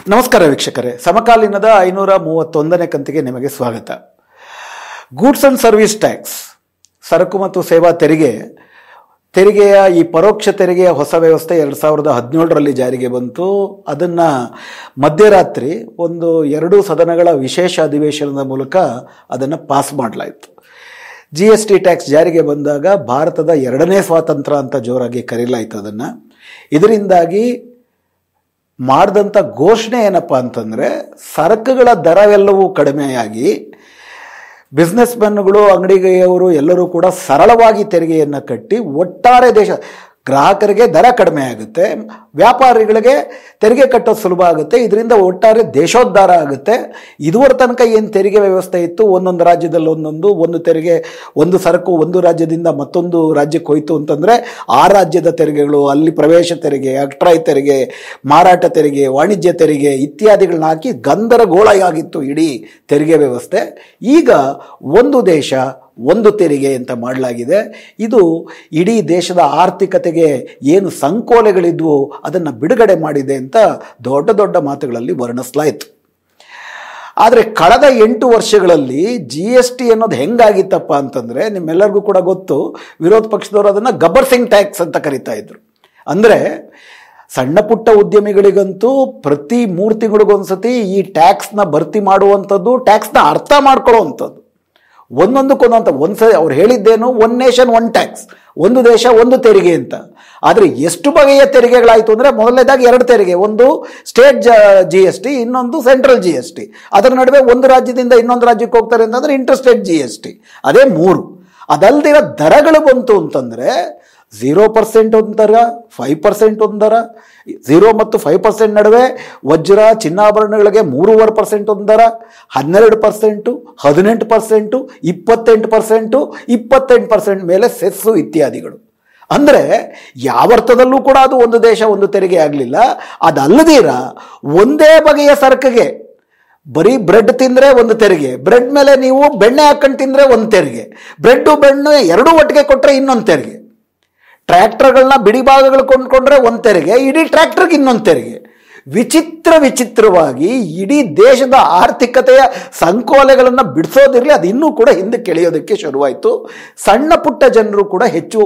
ನಮಸ್ಕಾರ ವೀಕ್ಷಕರೇ, ಸಮಕಾಲೀನದ 531ನೇ ಕಂತಿಗೆ ನಿಮಗೆ ಸ್ವಾಗತ. ಗೂಡ್ಸ್ ಅಂಡ್ ಸರ್ವಿಸ್ ಟ್ಯಾಕ್ಸ್, ಸರಕು ಮತ್ತು ಸೇವಾ ತೆರಿಗೆಯ ಈ ಪರೋಕ್ಷ ತೆರಿಗೆಯ ಹೊಸ ವ್ಯವಸ್ಥೆ 2017ರಲ್ಲಿ ಜಾರಿಗೆ ಬಂತು. ಅದನ್ನು ಮಧ್ಯರಾತ್ರಿ ಒಂದು 2 ಸದನಗಳ ವಿಶೇಷ ಅಧಿವೇಶನದ ಮೂಲಕ ಅದನ್ನು ಪಾಸ್ ಮಾಡಲಾಯಿತು. GST ಟ್ಯಾಕ್ಸ್ ಜಾರಿಗೆ ಬಂದಾಗ ಭಾರತದ 2ನೇ ಸ್ವಾತಂತ್ರ್ಯ ಅಂತ ಜೋರಾಗಿ ಕರೀಲಾಯಿತು. ಅದನ್ನು ಇದರಿಂದಾಗಿ ಮಾಡಿದಂಥ ಘೋಷಣೆ ಏನಪ್ಪ ಅಂತಂದರೆ, ಸರಕುಗಳ ದರವೆಲ್ಲವೂ ಕಡಿಮೆಯಾಗಿ ಬಿಸ್ನೆಸ್ ಮೆನ್ಗಳು, ಅಂಗಡಿಗೆಯವರು ಎಲ್ಲರೂ ಕೂಡ ಸರಳವಾಗಿ ತೆರಿಗೆಯನ್ನು ಕಟ್ಟಿ ಒಟ್ಟಾರೆ ಗ್ರಾಹಕರಿಗೆ ದರ ಕಡಿಮೆ ಆಗುತ್ತೆ, ವ್ಯಾಪಾರಿಗಳಿಗೆ ತೆರಿಗೆ ಕಟ್ಟೋದು ಸುಲಭ ಆಗುತ್ತೆ. ಇದರಿಂದ ಒಟ್ಟಾರೆ ದೇಶೋದ್ಧಾರ ಆಗುತ್ತೆ. ಇದುವರ ತನಕ ಏನು ತೆರಿಗೆ ವ್ಯವಸ್ಥೆ ಇತ್ತು, ಒಂದೊಂದು ರಾಜ್ಯದಲ್ಲಿ ಒಂದು ತೆರಿಗೆ, ಒಂದು ಸರಕು ಒಂದು ರಾಜ್ಯದಿಂದ ಮತ್ತೊಂದು ರಾಜ್ಯಕ್ಕೆ ಹೋಯಿತು ಅಂತಂದರೆ ಆ ರಾಜ್ಯದ ತೆರಿಗೆಗಳು, ಅಲ್ಲಿ ಪ್ರವೇಶ ತೆರಿಗೆ, ಅಕ್ಟ್ರಾಯ್ ತೆರಿಗೆ, ಮಾರಾಟ ತೆರಿಗೆ, ವಾಣಿಜ್ಯ ತೆರಿಗೆ ಇತ್ಯಾದಿಗಳನ್ನ ಹಾಕಿ ಗಂದರಗೋಳೆಯಾಗಿತ್ತು ಇಡೀ ತೆರಿಗೆ ವ್ಯವಸ್ಥೆ. ಈಗ ಒಂದು ದೇಶ ಒಂದು ತೆರಿಗೆ ಅಂತ ಮಾಡಲಾಗಿದೆ. ಇದು ಇಡೀ ದೇಶದ ಆರ್ಥಿಕತೆಗೆ ಏನು ಸಂಕೋಲೆಗಳಿದ್ವು ಅದನ್ನು ಬಿಡುಗಡೆ ಮಾಡಿದೆ ಅಂತ ದೊಡ್ಡ ದೊಡ್ಡ ಮಾತುಗಳಲ್ಲಿ ವರ್ಣಿಸಲಾಯಿತು. ಆದರೆ ಕಳೆದ 8 ವರ್ಷಗಳಲ್ಲಿ GST ಅನ್ನೋದು ಹೆಂಗಾಗಿತ್ತಪ್ಪ ಅಂತಂದರೆ, ನಿಮ್ಮೆಲ್ಲರಿಗೂ ಕೂಡ ಗೊತ್ತು, ವಿರೋಧ ಪಕ್ಷದವರು ಅದನ್ನು ಗಬ್ಬರ್ ಸಿಂಗ್ ಟ್ಯಾಕ್ಸ್ ಅಂತ ಕರಿತಾ ಇದ್ರು. ಅಂದರೆ ಸಣ್ಣ ಪುಟ್ಟ ಉದ್ಯಮಿಗಳಿಗಂತೂ ಪ್ರತಿ 3 ತಿಂಗಳಿಗೊಂದ್ಸತಿ ಈ ಟ್ಯಾಕ್ಸ್ನ ಭರ್ತಿ ಮಾಡುವಂಥದ್ದು, ಟ್ಯಾಕ್ಸ್ನ ಅರ್ಥ ಮಾಡ್ಕೊಳ್ಳೋವಂಥದ್ದು, ಒಂದೊಂದಕ್ಕೊಂದಂತ ಒಂದ್ಸರಿ ಅವ್ರು ಹೇಳಿದ್ದೇನು, ಒನ್ ನೇಷನ್ ಒನ್ ಟ್ಯಾಕ್ಸ್, ಒಂದು ದೇಶ ಒಂದು ತೆರಿಗೆ ಅಂತ. ಆದರೆ ಎಷ್ಟು ಬಗೆಯ ತೆರಿಗೆಗಳಾಯಿತು ಅಂದರೆ, ಮೊದಲನೇದಾಗಿ 2 ತೆರಿಗೆ, ಒಂದು ಸ್ಟೇಟ್ GST, ಇನ್ನೊಂದು ಸೆಂಟ್ರಲ್ GST. ಅದರ ನಡುವೆ ಒಂದು ರಾಜ್ಯದಿಂದ ಇನ್ನೊಂದು ರಾಜ್ಯಕ್ಕೆ ಹೋಗ್ತಾರೆ ಅಂತಂದರೆ ಇಂಟರ್ ಸ್ಟೇಟ್ GST. ಅದೇ 3. ಅದಲ್ದಿರೋ ದರಗಳು ಬಂತು ಅಂತಂದರೆ 0% ಒಂದು ದರ, 5% ಒಂದು ದರ, 0 ಮತ್ತು 5% ನಡುವೆ ವಜ್ರ ಚಿನ್ನಾಭರಣಗಳಿಗೆ 3.5% ಒಂದು ದರ, 12%, 18%, 28%, 28% ಮೇಲೆ ಸೆಸ್ಸು ಇತ್ಯಾದಿಗಳು. ಅಂದರೆ ಯಾವ ಅರ್ಥದಲ್ಲೂ ಕೂಡ ಅದು ಒಂದು ದೇಶ ಒಂದು ತೆರಿಗೆ ಆಗಲಿಲ್ಲ. ಅದಲ್ಲದಿರ ಒಂದೇ ಬಗೆಯ ಸರಕಿಗೆ ಬರೀ ಬ್ರೆಡ್ ತಿಂದರೆ ಒಂದು ತೆರಿಗೆ, ಬ್ರೆಡ್ ಮೇಲೆ ನೀವು ಬೆಣ್ಣೆ ಹಾಕೊಂಡು ತಿಂದರೆ ಒಂದು ತೆರಿಗೆ, ಬ್ರೆಡ್ಡು ಬೆಣ್ಣೆ ಎರಡೂ ಒಟ್ಟಿಗೆ ಕೊಟ್ಟರೆ ಇನ್ನೊಂದು ತೆರಿಗೆ, ಟ್ರ್ಯಾಕ್ಟರ್ಗಳನ್ನ ಬಿಡಿ ಭಾಗಗಳು ಕೊಂಡ್ಕೊಂಡ್ರೆ ಒಂದು ತೆರಿಗೆ, ಇಡೀ ಟ್ರ್ಯಾಕ್ಟರ್ಗೆ ಇನ್ನೊಂದು ತೆರಿಗೆ. ವಿಚಿತ್ರವಾಗಿ ಇಡೀ ದೇಶದ ಆರ್ಥಿಕತೆಯ ಸಂಕೋಲೆಗಳನ್ನು ಬಿಡಿಸೋದಿರಲಿ, ಅದು ಇನ್ನೂ ಕೂಡ ಹಿಂದಕ್ಕೆ ಎಳೆಯೋದಕ್ಕೆ ಶುರುವಾಯಿತು. ಸಣ್ಣ ಪುಟ್ಟ ಜನರು ಕೂಡ ಹೆಚ್ಚು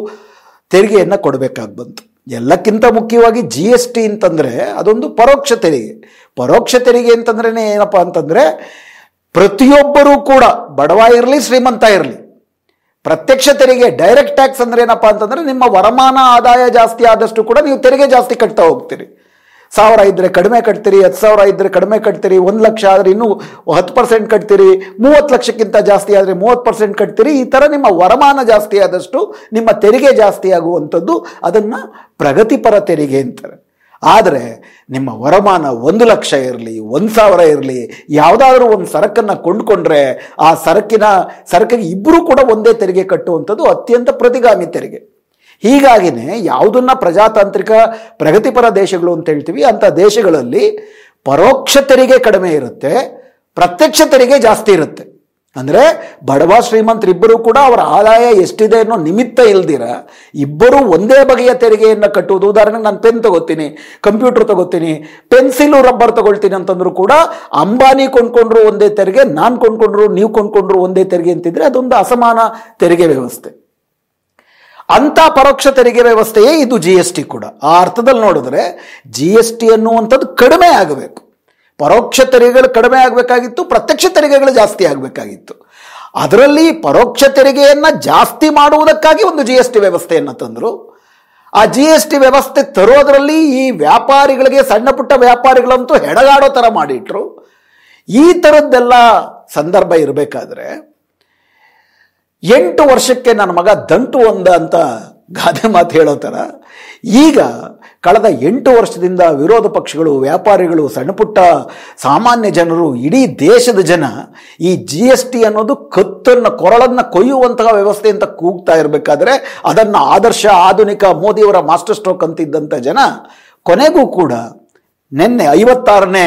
ತೆರಿಗೆಯನ್ನು ಕೊಡಬೇಕಾಗಿ ಬಂತು. ಎಲ್ಲಕ್ಕಿಂತ ಮುಖ್ಯವಾಗಿ GST ಅಂತಂದರೆ ಅದೊಂದು ಪರೋಕ್ಷ ತೆರಿಗೆ. ಪರೋಕ್ಷ ತೆರಿಗೆ ಅಂತಂದ್ರೆ ಏನಪ್ಪ ಅಂತಂದರೆ, ಪ್ರತಿಯೊಬ್ಬರೂ ಕೂಡ ಬಡವ ಇರಲಿ ಶ್ರೀಮಂತ ಇರಲಿ, ಪ್ರತ್ಯಕ್ಷ ತೆರಿಗೆ ಡೈರೆಕ್ಟ್ ಟ್ಯಾಕ್ಸ್ ಅಂದ್ರೆ ಏನಪ್ಪಾ ಅಂತಂದ್ರೆ, ನಿಮ್ಮ ವರಮಾನ ಆದಾಯ ಜಾಸ್ತಿ ಆದಷ್ಟು ಕೂಡ ನೀವು ತೆರಿಗೆ ಜಾಸ್ತಿ ಕಟ್ತಾ ಹೋಗ್ತೀರಿ. 1000 ಇದ್ರೆ ಕಡಿಮೆ ಕಟ್ತೀರಿ, 10,000 ಇದ್ರೆ ಕಡಿಮೆ ಕಟ್ತೀರಿ, 1 ಲಕ್ಷ ಆದರೆ ಇನ್ನೂ 10% ಕಟ್ತೀರಿ, 30 ಲಕ್ಷಕ್ಕಿಂತ ಜಾಸ್ತಿ ಆದರೆ 30% ಕಟ್ತೀರಿ. ಈ ಥರ ನಿಮ್ಮ ವರಮಾನ ಜಾಸ್ತಿ ಆದಷ್ಟು ನಿಮ್ಮ ತೆರಿಗೆ ಜಾಸ್ತಿ ಆಗುವಂಥದ್ದು, ಅದನ್ನು ಪ್ರಗತಿಪರ ತೆರಿಗೆ ಅಂತಾರೆ. ಆದರೆ ನಿಮ್ಮ ವರಮಾನ 1 ಲಕ್ಷ ಇರಲಿ, 1,000 ಇರಲಿ, ಯಾವುದಾದ್ರೂ ಒಂದು ಸರಕನ್ನು ಕೊಂಡುಕೊಂಡ್ರೆ ಆ ಸರಕಿಗೆ ಇಬ್ಬರೂ ಕೂಡ ಒಂದೇ ತೆರಿಗೆ ಕಟ್ಟುವಂಥದ್ದು ಅತ್ಯಂತ ಪ್ರತಿಗಾಮಿ ತೆರಿಗೆ. ಹೀಗಾಗಿನೇ ಯಾವುದನ್ನ ಪ್ರಜಾತಾಂತ್ರಿಕ ಪ್ರಗತಿಪರ ದೇಶಗಳು ಅಂತ ಹೇಳ್ತೀವಿ, ಅಂಥ ದೇಶಗಳಲ್ಲಿ ಪರೋಕ್ಷ ತೆರಿಗೆ ಕಡಿಮೆ ಇರುತ್ತೆ, ಪ್ರತ್ಯಕ್ಷ ತೆರಿಗೆ ಜಾಸ್ತಿ ಇರುತ್ತೆ. ಅಂದರೆ ಬಡವ ಶ್ರೀಮಂತರಿಬ್ಬರೂ ಕೂಡ ಅವರ ಆದಾಯ ಎಷ್ಟಿದೆ ಅನ್ನೋ ನಿಮಿತ್ತ ಇಲ್ದಿರ ಇಬ್ಬರೂ ಒಂದೇ ಬಗೆಯ ತೆರಿಗೆಯನ್ನು ಕಟ್ಟುವುದು. ಉದಾಹರಣೆಗೆ ನಾನು ಪೆನ್ ತಗೋತೀನಿ, ಕಂಪ್ಯೂಟರ್ ತಗೋತೀನಿ, ಪೆನ್ಸಿಲು ರಬ್ಬರ್ ತಗೊಳ್ತೀನಿ ಅಂತಂದ್ರೂ ಕೂಡ ಅಂಬಾನಿ ಕೊಂಡ್ಕೊಂಡ್ರು ಒಂದೇ ತೆರಿಗೆ, ನಾನು ಕೊಂಡ್ಕೊಂಡ್ರು ನೀವು ಕೊಂಡ್ಕೊಂಡ್ರು ಒಂದೇ ತೆರಿಗೆ ಅಂತಿದ್ರೆ ಅದೊಂದು ಅಸಮಾನ ತೆರಿಗೆ ವ್ಯವಸ್ಥೆ. ಅಂಥ ಪರೋಕ್ಷ ತೆರಿಗೆ ವ್ಯವಸ್ಥೆಯೇ ಇದು GST ಕೂಡ. ಆ ಅರ್ಥದಲ್ಲಿ ನೋಡಿದ್ರೆ GST ಅನ್ನುವಂಥದ್ದು ಕಡಿಮೆ ಆಗಬೇಕು. ಪರೋಕ್ಷ ತೆರಿಗೆಗಳು ಕಡಿಮೆ ಆಗಬೇಕಾಗಿತ್ತು, ಪ್ರತ್ಯಕ್ಷ ತೆರಿಗೆಗಳು ಜಾಸ್ತಿ ಆಗಬೇಕಾಗಿತ್ತು. ಅದರಲ್ಲಿ ಪರೋಕ್ಷ ತೆರಿಗೆಯನ್ನು ಜಾಸ್ತಿ ಮಾಡುವುದಕ್ಕಾಗಿ ಒಂದು GST ವ್ಯವಸ್ಥೆಯನ್ನು ತಂದರು. ಆ GST ವ್ಯವಸ್ಥೆ ತರೋದರಲ್ಲಿ ಈ ವ್ಯಾಪಾರಿಗಳಿಗೆ, ಸಣ್ಣ ಪುಟ್ಟ ವ್ಯಾಪಾರಿಗಳಂತೂ ಹೆಡಗಾಡೋ ಥರ ಮಾಡಿಟ್ರು. ಈ ಥರದ್ದೆಲ್ಲ ಸಂದರ್ಭ ಇರಬೇಕಾದ್ರೆ 8 ವರ್ಷಕ್ಕೆ ನನ್ನ ಮಗ ದಂಟು ಒಂದ ಅಂತ ಗಾದೆ ಮಾತು ಹೇಳೋ ಥರ ಈಗ ಕಳೆದ 8 ವರ್ಷದಿಂದ ವಿರೋಧ ಪಕ್ಷಗಳು, ವ್ಯಾಪಾರಿಗಳು, ಸಣ್ಣ ಪುಟ್ಟ ಸಾಮಾನ್ಯ ಜನರು, ಇಡೀ ದೇಶದ ಜನ ಈ GST ಅನ್ನೋದು ಕೊರಳನ್ನು ಕೊಯ್ಯುವಂತಹ ವ್ಯವಸ್ಥೆ ಅಂತ ಕೂಗ್ತಾ ಇರಬೇಕಾದ್ರೆ, ಅದನ್ನು ಆದರ್ಶ ಆಧುನಿಕ ಮೋದಿಯವರ ಮಾಸ್ಟರ್ ಸ್ಟ್ರೋಕ್ ಅಂತಿದ್ದಂಥ ಜನ ಕೊನೆಗೂ ಕೂಡ ನಿನ್ನೆ 56ನೇ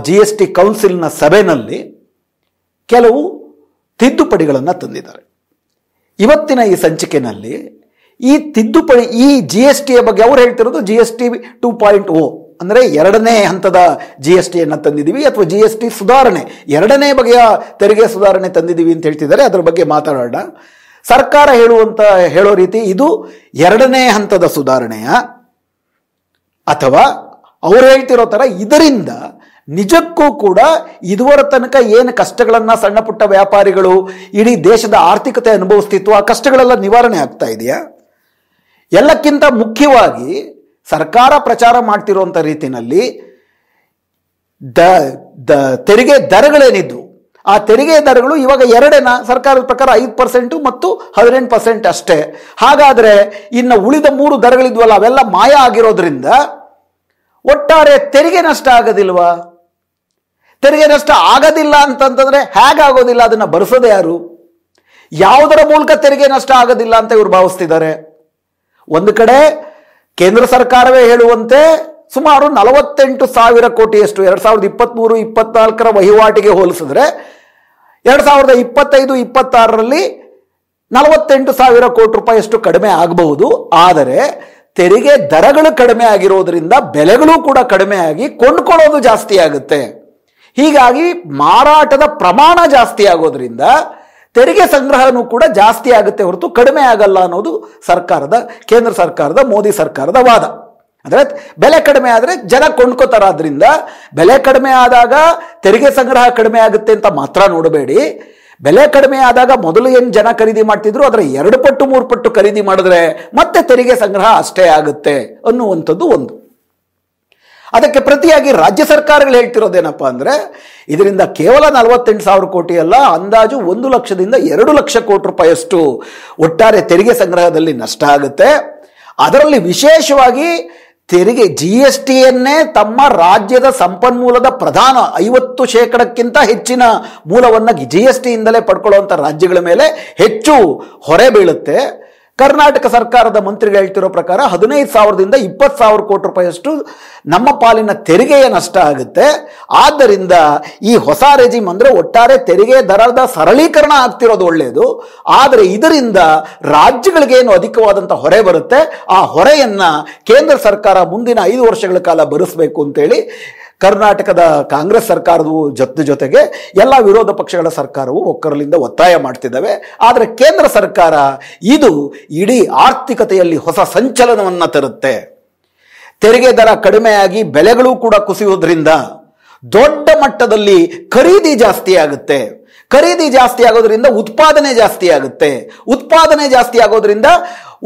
GST ಕೌನ್ಸಿಲ್ನ ಸಭೆಯಲ್ಲಿ ಕೆಲವು ತಿದ್ದುಪಡಿಗಳನ್ನು ತಂದಿದ್ದಾರೆ. ಇವತ್ತಿನ ಈ ಸಂಚಿಕೆಯಲ್ಲಿ ಈ ತಿದ್ದುಪಡಿ, ಈ GSTಯ ಬಗ್ಗೆ ಅವ್ರು ಹೇಳ್ತಿರೋದು GST 2.0 ಅಂದರೆ ಎರಡನೇ ಹಂತದ GST ತಂದಿದ್ದೀವಿ ಅಥವಾ GST ಸುಧಾರಣೆ, ಎರಡನೇ ಬಗೆಯ ತೆರಿಗೆ ಸುಧಾರಣೆ ತಂದಿದ್ದೀವಿ ಅಂತ ಹೇಳ್ತಿದ್ದಾರೆ. ಅದರ ಬಗ್ಗೆ ಮಾತಾಡೋಣ. ಸರ್ಕಾರ ಹೇಳೋ ರೀತಿ ಇದು ಎರಡನೇ ಹಂತದ ಸುಧಾರಣೆಯ, ಅಥವಾ ಅವ್ರು ಹೇಳ್ತಿರೋ ಥರ ಇದರಿಂದ ನಿಜಕ್ಕೂ ಕೂಡ ಇದುವರ ತನಕ ಏನು ಕಷ್ಟಗಳನ್ನು ಸಣ್ಣ ಪುಟ್ಟ ವ್ಯಾಪಾರಿಗಳು ಇಡೀ ದೇಶದ ಆರ್ಥಿಕತೆ ಅನುಭವಿಸ್ತಿತ್ತು, ಆ ಕಷ್ಟಗಳೆಲ್ಲ ನಿವಾರಣೆ ಆಗ್ತಾ ಇದೆಯಾ? ಎಲ್ಲಕ್ಕಿಂತ ಮುಖ್ಯವಾಗಿ ಸರ್ಕಾರ ಪ್ರಚಾರ ಮಾಡ್ತಿರುವಂಥ ರೀತಿಯಲ್ಲಿ ತೆರಿಗೆ ದರಗಳೇನಿದ್ದು ಆ ತೆರಿಗೆ ದರಗಳು ಇವಾಗ ಎರಡೇನ, ಸರ್ಕಾರದ ಪ್ರಕಾರ 5% ಮತ್ತು 18% ಅಷ್ಟೇ. ಹಾಗಾದರೆ ಇನ್ನು ಉಳಿದ 3 ದರಗಳಿದ್ವಲ್ಲ ಅವೆಲ್ಲ ಮಾಯ ಆಗಿರೋದ್ರಿಂದ ಒಟ್ಟಾರೆ ತೆರಿಗೆ ನಷ್ಟ ಆಗೋದಿಲ್ವಾ? ತೆರಿಗೆ ನಷ್ಟ ಆಗೋದಿಲ್ಲ ಅಂತಂತಂದ್ರೆ ಹೇಗಾಗೋದಿಲ್ಲ? ಅದನ್ನು ಭರಿಸೋದು ಯಾರು? ಯಾವುದರ ಮೂಲಕ ತೆರಿಗೆ ನಷ್ಟ ಆಗೋದಿಲ್ಲ ಅಂತ ಇವರು ಭಾವಿಸ್ತಿದ್ದಾರೆ? ಒಂದು ಕಡೆ ಕೇಂದ್ರ ಸರ್ಕಾರವೇ ಹೇಳುವಂತೆ ಸುಮಾರು 48,000 ಕೋಟಿಯಷ್ಟು 2023-24 ವಹಿವಾಟಿಗೆ ಹೋಲಿಸಿದ್ರೆ 2025-26ರಲ್ಲಿ 48,000 ಕೋಟಿ ರೂಪಾಯಿಯಷ್ಟು ಕಡಿಮೆ ಆಗಬಹುದು. ಆದರೆ ತೆರಿಗೆ ದರಗಳು ಕಡಿಮೆ ಆಗಿರೋದ್ರಿಂದ ಬೆಲೆಗಳು ಕೂಡ ಕಡಿಮೆ ಆಗಿ ಕೊಂಡ್ಕೊಳ್ಳೋದು ಜಾಸ್ತಿ ಆಗುತ್ತೆ. ಹೀಗಾಗಿ ಮಾರಾಟದ ಪ್ರಮಾಣ ಜಾಸ್ತಿ ಆಗೋದ್ರಿಂದ ತೆರಿಗೆ ಸಂಗ್ರಹನೂ ಕೂಡ ಜಾಸ್ತಿ ಆಗುತ್ತೆ ಹೊರತು ಕಡಿಮೆ ಆಗಲ್ಲ ಅನ್ನೋದು ಕೇಂದ್ರ ಸರ್ಕಾರದ ಮೋದಿ ಸರ್ಕಾರದ ವಾದ. ಅಂದರೆ ಬೆಲೆ ಕಡಿಮೆ ಆದರೆ ಜನ ಕೊಂಡ್ಕೋತಾರಾದ್ರಿಂದ ಬೆಲೆ ಕಡಿಮೆ ಆದಾಗ ತೆರಿಗೆ ಸಂಗ್ರಹ ಕಡಿಮೆ ಆಗುತ್ತೆ ಅಂತ ಮಾತ್ರ ನೋಡಬೇಡಿ. ಬೆಲೆ ಕಡಿಮೆ ಆದಾಗ ಮೊದಲು ಏನು ಜನ ಖರೀದಿ ಮಾಡ್ತಿದ್ರು ಅದರ 2 ಪಟ್ಟು 3 ಪಟ್ಟು ಖರೀದಿ ಮಾಡಿದ್ರೆ ಮತ್ತೆ ತೆರಿಗೆ ಸಂಗ್ರಹ ಅಷ್ಟೇ ಆಗುತ್ತೆ ಅನ್ನುವಂಥದ್ದು ಒಂದು. ಅದಕ್ಕೆ ಪ್ರತಿಯಾಗಿ ರಾಜ್ಯ ಸರ್ಕಾರಗಳು ಹೇಳ್ತಿರೋದೇನಪ್ಪ ಅಂದರೆ ಇದರಿಂದ ಕೇವಲ 48,000 ಕೋಟಿ ಅಲ್ಲ, ಅಂದಾಜು 1 ಲಕ್ಷದಿಂದ 2 ಲಕ್ಷ ಕೋಟಿ ರೂಪಾಯಿಯಷ್ಟು ಒಟ್ಟಾರೆ ತೆರಿಗೆ ಸಂಗ್ರಹದಲ್ಲಿ ನಷ್ಟ ಆಗುತ್ತೆ. ಅದರಲ್ಲಿ ವಿಶೇಷವಾಗಿ ತೆರಿಗೆ GSTಯನ್ನೇ ತಮ್ಮ ರಾಜ್ಯದ ಸಂಪನ್ಮೂಲದ ಪ್ರಧಾನ 50%ಕ್ಕಿಂತ ಹೆಚ್ಚಿನ ಮೂಲವನ್ನು GSTಯಿಂದಲೇ ಪಡ್ಕೊಳ್ಳುವಂಥ ರಾಜ್ಯಗಳ ಮೇಲೆ ಹೆಚ್ಚು ಹೊರೆ ಬೀಳುತ್ತೆ. ಕರ್ನಾಟಕ ಸರ್ಕಾರದ ಮಂತ್ರಿಗಳು ಹೇಳ್ತಿರೋ ಪ್ರಕಾರ 15,000ದಿಂದ 20,000 ಕೋಟಿ ರೂಪಾಯಿಯಷ್ಟು ನಮ್ಮ ಪಾಲಿನ ತೆರಿಗೆಯ ನಷ್ಟ ಆಗುತ್ತೆ. ಆದ್ದರಿಂದ ಈ ಹೊಸ ರೆಜಿಮ್ ಅಂದರೆ ಒಟ್ಟಾರೆ ತೆರಿಗೆ ದರದ ಸರಳೀಕರಣ ಆಗ್ತಿರೋದು ಒಳ್ಳೆಯದು. ಆದರೆ ಇದರಿಂದ ರಾಜ್ಯಗಳಿಗೇನು ಅಧಿಕವಾದಂಥ ಹೊರೆ ಬರುತ್ತೆ, ಆ ಹೊರೆಯನ್ನು ಕೇಂದ್ರ ಸರ್ಕಾರ ಮುಂದಿನ 5 ವರ್ಷಗಳ ಕಾಲ ಭರಿಸಬೇಕು ಅಂತೇಳಿ ಕರ್ನಾಟಕದ ಕಾಂಗ್ರೆಸ್ ಸರ್ಕಾರದ ಜೊತೆಗೆ ಎಲ್ಲ ವಿರೋಧ ಪಕ್ಷಗಳ ಸರ್ಕಾರವು ಒಕ್ಕರಲಿಂದ ಒತ್ತಾಯ ಮಾಡ್ತಿದ್ದಾವೆ. ಆದರೆ ಕೇಂದ್ರ ಸರ್ಕಾರ ಇದು ಇಡೀ ಆರ್ಥಿಕತೆಯಲ್ಲಿ ಹೊಸ ಸಂಚಲನವನ್ನು ತರುತ್ತೆ. ತೆರಿಗೆ ದರ ಕಡಿಮೆಯಾಗಿ ಬೆಲೆಗಳು ಕೂಡ ಕುಸಿಯೋದ್ರಿಂದ ದೊಡ್ಡ ಮಟ್ಟದಲ್ಲಿ ಖರೀದಿ ಜಾಸ್ತಿ ಆಗುತ್ತೆ. ಖರೀದಿ ಜಾಸ್ತಿ ಆಗೋದ್ರಿಂದ ಉತ್ಪಾದನೆ ಜಾಸ್ತಿ ಆಗುತ್ತೆ. ಉತ್ಪಾದನೆ ಜಾಸ್ತಿ ಆಗೋದ್ರಿಂದ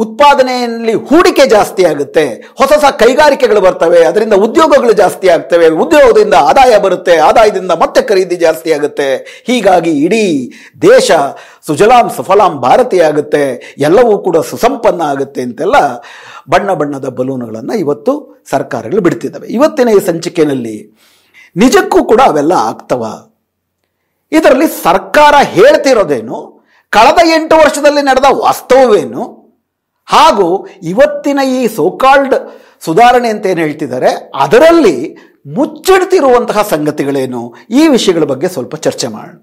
ಉತ್ಪಾದನೆಯಲ್ಲಿ ಹೂಡಿಕೆ ಜಾಸ್ತಿ ಆಗುತ್ತೆ. ಹೊಸ ಹೊಸ ಕೈಗಾರಿಕೆಗಳು ಬರ್ತವೆ, ಅದರಿಂದ ಉದ್ಯೋಗಗಳು ಜಾಸ್ತಿ ಆಗ್ತವೆ. ಉದ್ಯೋಗದಿಂದ ಆದಾಯ ಬರುತ್ತೆ, ಆದಾಯದಿಂದ ಮತ್ತೆ ಖರೀದಿ ಜಾಸ್ತಿ ಆಗುತ್ತೆ. ಹೀಗಾಗಿ ಇಡೀ ದೇಶ ಸುಜಲಾಂ ಸುಫಲಾಂ ಭಾರತೀಯ ಆಗುತ್ತೆ, ಎಲ್ಲವೂ ಕೂಡ ಸುಸಂಪನ್ನ ಆಗುತ್ತೆ ಅಂತೆಲ್ಲ ಬಣ್ಣ ಬಣ್ಣದ ಬಲೂನುಗಳನ್ನು ಇವತ್ತು ಸರ್ಕಾರಗಳು ಬಿಡ್ತಿದ್ದಾವೆ. ಇವತ್ತಿನ ಈ ಸಂಚಿಕೆಯಲ್ಲಿ ನಿಜಕ್ಕೂ ಕೂಡ ಅವೆಲ್ಲ ಆಗ್ತವ? ಇದರಲ್ಲಿ ಸರ್ಕಾರ ಹೇಳ್ತಿರೋದೇನು, ಕಳೆದ 8 ವರ್ಷದಲ್ಲಿ ನಡೆದ ವಾಸ್ತವವೇನು, ಹಾಗೂ ಇವತ್ತಿನ ಈ ಸೋಕಾಲ್ಡ್ ಸುಧಾರಣೆ ಅಂತ ಏನು ಹೇಳ್ತಿದ್ದಾರೆ ಅದರಲ್ಲಿ ಮುಚ್ಚಿಡ್ತಿರುವಂತಹ ಸಂಗತಿಗಳೇನು, ಈ ವಿಷಯಗಳ ಬಗ್ಗೆ ಸ್ವಲ್ಪ ಚರ್ಚೆ ಮಾಡೋಣ.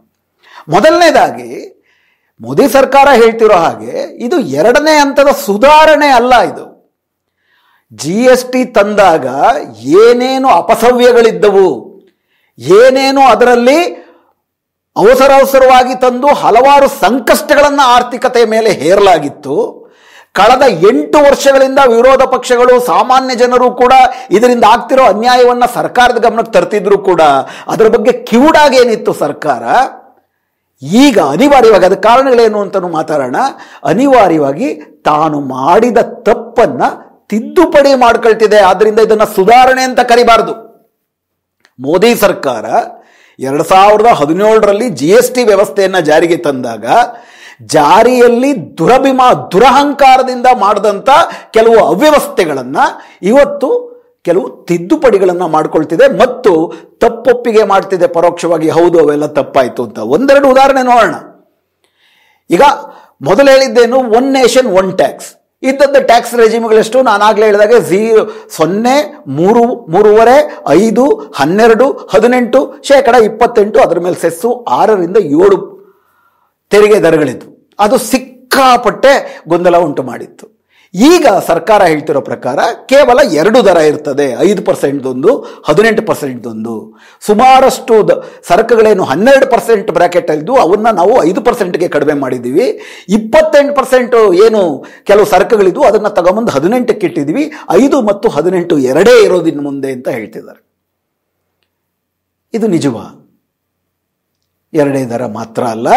ಮೊದಲನೇದಾಗಿ ಮೋದಿ ಸರ್ಕಾರ ಹೇಳ್ತಿರೋ ಹಾಗೆ ಇದು ಎರಡನೇ ಹಂತದ ಸುಧಾರಣೆ ಅಲ್ಲ. ಇದು GST ತಂದಾಗ ಏನೇನು ಅಪಸವ್ಯಗಳಿದ್ದವು, ಏನೇನು ಅದರಲ್ಲಿ ಅವಸರವಾಗಿ ತಂದು ಹಲವಾರು ಸಂಕಷ್ಟಗಳನ್ನು ಆರ್ಥಿಕತೆಯ ಮೇಲೆ ಹೇರಲಾಗಿತ್ತು. ಕಳೆದ 8 ವರ್ಷಗಳಿಂದ ವಿರೋಧ ಪಕ್ಷಗಳು, ಸಾಮಾನ್ಯ ಜನರು ಕೂಡ ಇದರಿಂದ ಆಗ್ತಿರೋ ಅನ್ಯಾಯವನ್ನು ಸರ್ಕಾರದ ಗಮನಕ್ಕೆ ತರ್ತಿದ್ರು ಕೂಡ ಅದರ ಬಗ್ಗೆ ಕಿವುಡಾಗೇನಿತ್ತು ಸರ್ಕಾರ. ಈಗ ಅನಿವಾರ್ಯವಾಗಿ ಅದಕ್ಕೆ ಕಾರಣಗಳೇನು ಅಂತಲೂ ಮಾತಾಡೋಣ. ಅನಿವಾರ್ಯವಾಗಿ ತಾನು ಮಾಡಿದ ತಪ್ಪನ್ನು ತಿದ್ದುಪಡಿ ಮಾಡ್ಕೊಳ್ತಿದೆ. ಆದ್ದರಿಂದ ಇದನ್ನು ಸುಧಾರಣೆ ಅಂತ ಕರಿಬಾರ್ದು. ಮೋದಿ ಸರ್ಕಾರ 2017ರಲ್ಲಿ GST ವ್ಯವಸ್ಥೆಯನ್ನು ಜಾರಿಗೆ ತಂದಾಗ ಜಾರಿಯಲ್ಲಿ ದುರಹಂಕಾರದಿಂದ ಮಾಡಿದಂಥ ಕೆಲವು ಅವ್ಯವಸ್ಥೆಗಳನ್ನು ಇವತ್ತು ಕೆಲವು ತಿದ್ದುಪಡಿಗಳನ್ನು ಮಾಡ್ಕೊಳ್ತಿದೆ ಮತ್ತು ತಪ್ಪೊಪ್ಪಿಗೆ ಮಾಡ್ತಿದೆ ಪರೋಕ್ಷವಾಗಿ. ಹೌದು, ಅವೆಲ್ಲ ತಪ್ಪಾಯಿತು ಅಂತ. ಒಂದೆರಡು ಉದಾಹರಣೆ ನೋಡೋಣ. ಈಗ ಮೊದಲು ಹೇಳಿದ್ದೇನು, 1 ನೇಷನ್ 1 ಟ್ಯಾಕ್ಸ್ ಇದ್ದದ್ದು. ಟ್ಯಾಕ್ಸ್ ರೆಜಿಮ್ಗಳೆಷ್ಟು ನಾನು ಆಗಲೇ ಹೇಳಿದಾಗ 0, 3, 3.5, 5, 12, 18, 28%. ಅದರ ಮೇಲೆ ಸೆಸ್ಸು 6ರಿಂದ 7 ತೆರಿಗೆ ದರಗಳಿತ್ತು. ಅದು ಸಿಕ್ಕಾಪಟ್ಟೆ ಗೊಂದಲ ಉಂಟು ಮಾಡಿತ್ತು. ಈಗ ಸರ್ಕಾರ ಹೇಳ್ತಿರೋ ಪ್ರಕಾರ ಕೇವಲ 2 ದರ ಇರ್ತದೆ, 5%ದೊಂದು, 18%ದೊಂದು. ಸುಮಾರಷ್ಟು ಸರಕುಗಳೇನು 12% ಬ್ರಾಕೆಟ್ ಇದ್ದು ಅವನ್ನ ನಾವು 5%ಗೆ ಕಡಿಮೆ ಮಾಡಿದ್ದೀವಿ. 28% ಏನು ಕೆಲವು ಸರಕುಗಳಿದ್ವು ಅದನ್ನ ತಗೊಂಬಂದು 18ಕ್ಕೆ ಇಟ್ಟಿದ್ವಿ. 5 ಮತ್ತು 18 ಎರಡೇ ಇರೋದಿನ್ ಮುಂದೆ ಅಂತ ಹೇಳ್ತಿದ್ದಾರೆ. ಇದು ನಿಜವಾ? 2 ದರ ಮಾತ್ರ ಅಲ್ಲ,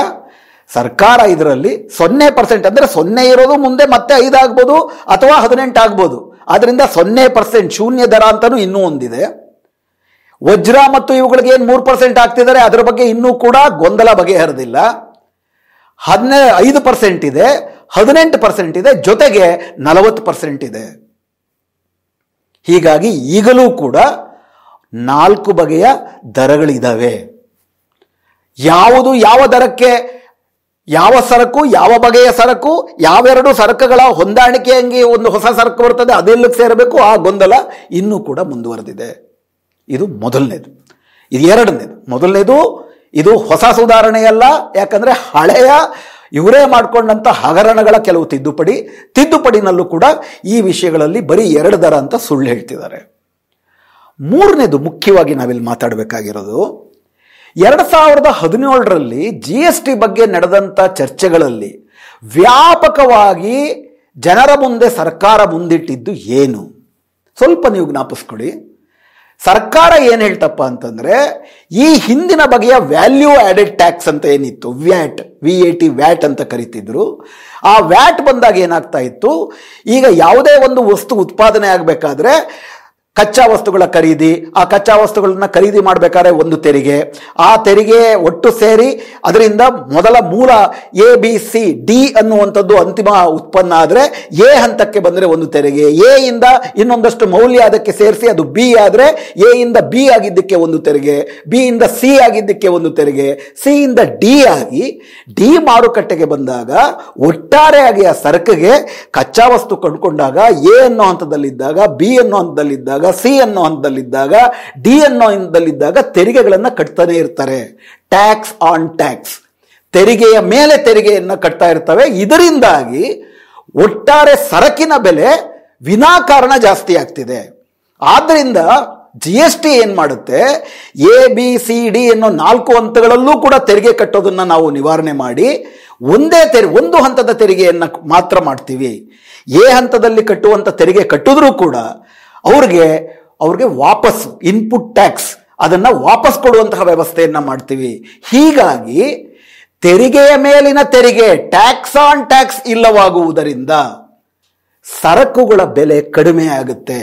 ಸರ್ಕಾರ ಇದರಲ್ಲಿ 0% ಅಂದ್ರೆ 0 ಇರೋದು ಮುಂದೆ ಮತ್ತೆ 5 ಆಗ್ಬೋದು ಅಥವಾ 18 ಆಗ್ಬೋದು. ಆದ್ರಿಂದ 0% ಶೂನ್ಯ ದರ ಅಂತಾನು ಇನ್ನೂ ಒಂದಿದೆ. ವಜ್ರ ಮತ್ತು ಇವುಗಳಿಗೆ ಏನು 3% ಆಗ್ತಿದ್ದಾರೆ ಅದರ ಬಗ್ಗೆ ಇನ್ನೂ ಕೂಡ ಗೊಂದಲ ಬಗೆಹರಿದಿಲ್ಲ. 5% ಇದೆ, 18% ಇದೆ, ಜೊತೆಗೆ 40% ಇದೆ. ಹೀಗಾಗಿ ಈಗಲೂ ಕೂಡ 4 ಬಗೆಯ ದರಗಳಿದ್ದಾವೆ. ಯಾವುದು ಯಾವ ದರಕ್ಕೆ, ಯಾವ ಸರಕು, ಯಾವ ಬಗೆಯ ಸರಕು, ಯಾವೆರಡು ಸರಕುಗಳ ಹೊಂದಾಣಿಕೆ ಹಂಗೆ ಒಂದು ಹೊಸ ಸರಕು ಬರ್ತದೆ ಅದೆಲ್ಲಕ್ಕೆ ಸೇರಬೇಕು, ಆ ಗೊಂದಲ ಇನ್ನೂ ಕೂಡ ಮುಂದುವರೆದಿದೆ. ಇದು ಮೊದಲನೇದು. ಇದು ಎರಡನೇದು. ಮೊದಲನೇದು ಇದು ಹೊಸ ಸುಧಾರಣೆಯಲ್ಲ, ಯಾಕಂದ್ರೆ ಹಳೆಯ ಇವರೇ ಮಾಡಿಕೊಂಡಂತ ಹಗರಣಗಳ ಕೆಲವು ತಿದ್ದುಪಡಿನಲ್ಲೂ ಕೂಡ ಈ ವಿಷಯಗಳಲ್ಲಿ ಬರೀ 2 ದರ ಅಂತ ಸುಳ್ಳು ಹೇಳ್ತಿದ್ದಾರೆ. ಮೂರನೇದು ಮುಖ್ಯವಾಗಿ ನಾವಿಲ್ಲಿ ಮಾತಾಡಬೇಕಾಗಿರೋದು, 2017ರಲ್ಲಿ GST ಬಗ್ಗೆ ನಡೆದಂಥ ಚರ್ಚೆಗಳಲ್ಲಿ ವ್ಯಾಪಕವಾಗಿ ಜನರ ಮುಂದೆ ಸರ್ಕಾರ ಮುಂದಿಟ್ಟಿದ್ದು ಏನು? ಸ್ವಲ್ಪ ನೀವು ಜ್ಞಾಪಿಸ್ಕೊಳ್ಳಿ. ಸರ್ಕಾರ ಏನು ಹೇಳ್ತಪ್ಪ ಅಂತಂದ್ರೆ, ಈ ಹಿಂದಿನ ಬಗೆಯ ವ್ಯಾಲ್ಯೂ ಆಡೆಡ್ ಟ್ಯಾಕ್ಸ್ ಅಂತ ಏನಿತ್ತು, VAT ಅಂತ ಕರಿತಿದ್ರು, ಆ ವ್ಯಾಟ್ ಬಂದಾಗ ಏನಾಗ್ತಾ ಇತ್ತು, ಈಗ ಯಾವುದೇ ಒಂದು ವಸ್ತು ಉತ್ಪಾದನೆ ಆಗಬೇಕಾದ್ರೆ ಕಚ್ಚಾ ವಸ್ತುಗಳ ಖರೀದಿ, ಆ ಕಚ್ಚಾ ವಸ್ತುಗಳನ್ನ ಖರೀದಿ ಮಾಡಬೇಕಾದ್ರೆ ಒಂದು ತೆರಿಗೆ, ಆ ತೆರಿಗೆ ಒಟ್ಟು ಸೇರಿ ಅದರಿಂದ ಮೊದಲ ಮೂಲ ABC D ಅನ್ನುವಂಥದ್ದು ಅಂತಿಮ ಉತ್ಪನ್ನ ಆದರೆ A ಹಂತಕ್ಕೆ ಬಂದರೆ ಒಂದು ತೆರಿಗೆ, A ಇಂದ ಇನ್ನೊಂದಷ್ಟು ಮೌಲ್ಯ ಅದಕ್ಕೆ ಸೇರಿಸಿ ಅದು B ಆದರೆ A ಇಂದ B ಆಗಿದ್ದಕ್ಕೆ ಒಂದು ತೆರಿಗೆ, B ಇಂದ C ಆಗಿದ್ದಕ್ಕೆ ಒಂದು ತೆರಿಗೆ, C ಇಂದ D ಆಗಿ D ಮಾರುಕಟ್ಟೆಗೆ ಬಂದಾಗ ಒಟ್ಟಾರೆಯಾಗಿ ಆ ಸರಕಿಗೆ ಕಚ್ಚಾ ವಸ್ತು ಕೊಂಡ್ಕೊಂಡಾಗ A ಅನ್ನೋ ಹಂತದಲ್ಲಿದ್ದಾಗ, B ಅನ್ನೋ ಹಂತದಲ್ಲಿದ್ದಾಗ, ಸಿ ಅನ್ನೋ ಹಂತದಲ್ಲಿದ್ದಾಗ, ಡಿ ಅನ್ನೋ ಹಂತದಲ್ಲಿದ್ದಾಗ ತೆರಿಗೆಗಳನ್ನು ಕಟ್ತಾನೆ ಇರ್ತಾರೆ. ಟ್ಯಾಕ್ಸ್ ಆನ್ ಟ್ಯಾಕ್ಸ್, ತೆರಿಗೆಯ ಮೇಲೆ ತೆರಿಗೆಯನ್ನು ಕಟ್ತಾ ಇರ್ತವೆ. ಇದರಿಂದಾಗಿ ಒಟ್ಟಾರೆ ಸರಕಿನ ಬೆಲೆ ವಿನಾಕಾರಣ ಜಾಸ್ತಿ ಆಗ್ತಿದೆ. ಆದ್ರಿಂದ GST ಏನ್ ಮಾಡುತ್ತೆ, ABCD ಅನ್ನೋ 4 ಹಂತಗಳಲ್ಲೂ ಕೂಡ ತೆರಿಗೆ ಕಟ್ಟೋದನ್ನ ನಾವು ನಿವಾರಣೆ ಮಾಡಿ ಒಂದು ಹಂತದ ತೆರಿಗೆಯನ್ನ ಮಾತ್ರ ಮಾಡ್ತೀವಿ. A ಹಂತದಲ್ಲಿ ಕಟ್ಟುವಂತ ತೆರಿಗೆ ಕಟ್ಟಿದ್ರೂ ಕೂಡ ಅವ್ರಿಗೆ ವಾಪಸ್ ಇನ್ಪುಟ್ ಟ್ಯಾಕ್ಸ್ ಅದನ್ನ ವಾಪಸ್ ಕೊಡುವಂತಹ ವ್ಯವಸ್ಥೆಯನ್ನ ಮಾಡ್ತೀವಿ. ಹೀಗಾಗಿ ತೆರಿಗೆಯ ಮೇಲಿನ ತೆರಿಗೆ, ಟ್ಯಾಕ್ಸ್ ಆನ್ ಟ್ಯಾಕ್ಸ್ ಇಲ್ಲವಾಗುವುದರಿಂದ ಸರಕುಗಳ ಬೆಲೆ ಕಡಿಮೆ ಆಗುತ್ತೆ.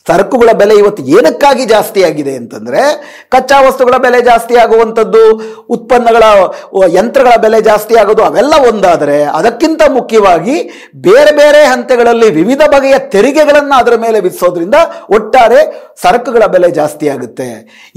ಸರಕುಗಳ ಬೆಲೆ ಇವತ್ತು ಏನಕ್ಕಾಗಿ ಜಾಸ್ತಿ ಆಗಿದೆ ಅಂತಂದ್ರೆ, ಕಚ್ಚಾ ವಸ್ತುಗಳ ಬೆಲೆ ಜಾಸ್ತಿ ಆಗುವಂಥದ್ದು, ಉತ್ಪನ್ನಗಳ ಯಂತ್ರಗಳ ಬೆಲೆ ಜಾಸ್ತಿ ಆಗೋದು ಅವೆಲ್ಲ ಒಂದಾದರೆ, ಅದಕ್ಕಿಂತ ಮುಖ್ಯವಾಗಿ ಬೇರೆ ಬೇರೆ ಹಂತಗಳಲ್ಲಿ ವಿವಿಧ ಬಗೆಯ ತೆರಿಗೆಗಳನ್ನು ಅದರ ಮೇಲೆ ವಿಧಿಸೋದ್ರಿಂದ ಒಟ್ಟಾರೆ ಸರಕುಗಳ ಬೆಲೆ ಜಾಸ್ತಿ ಆಗುತ್ತೆ.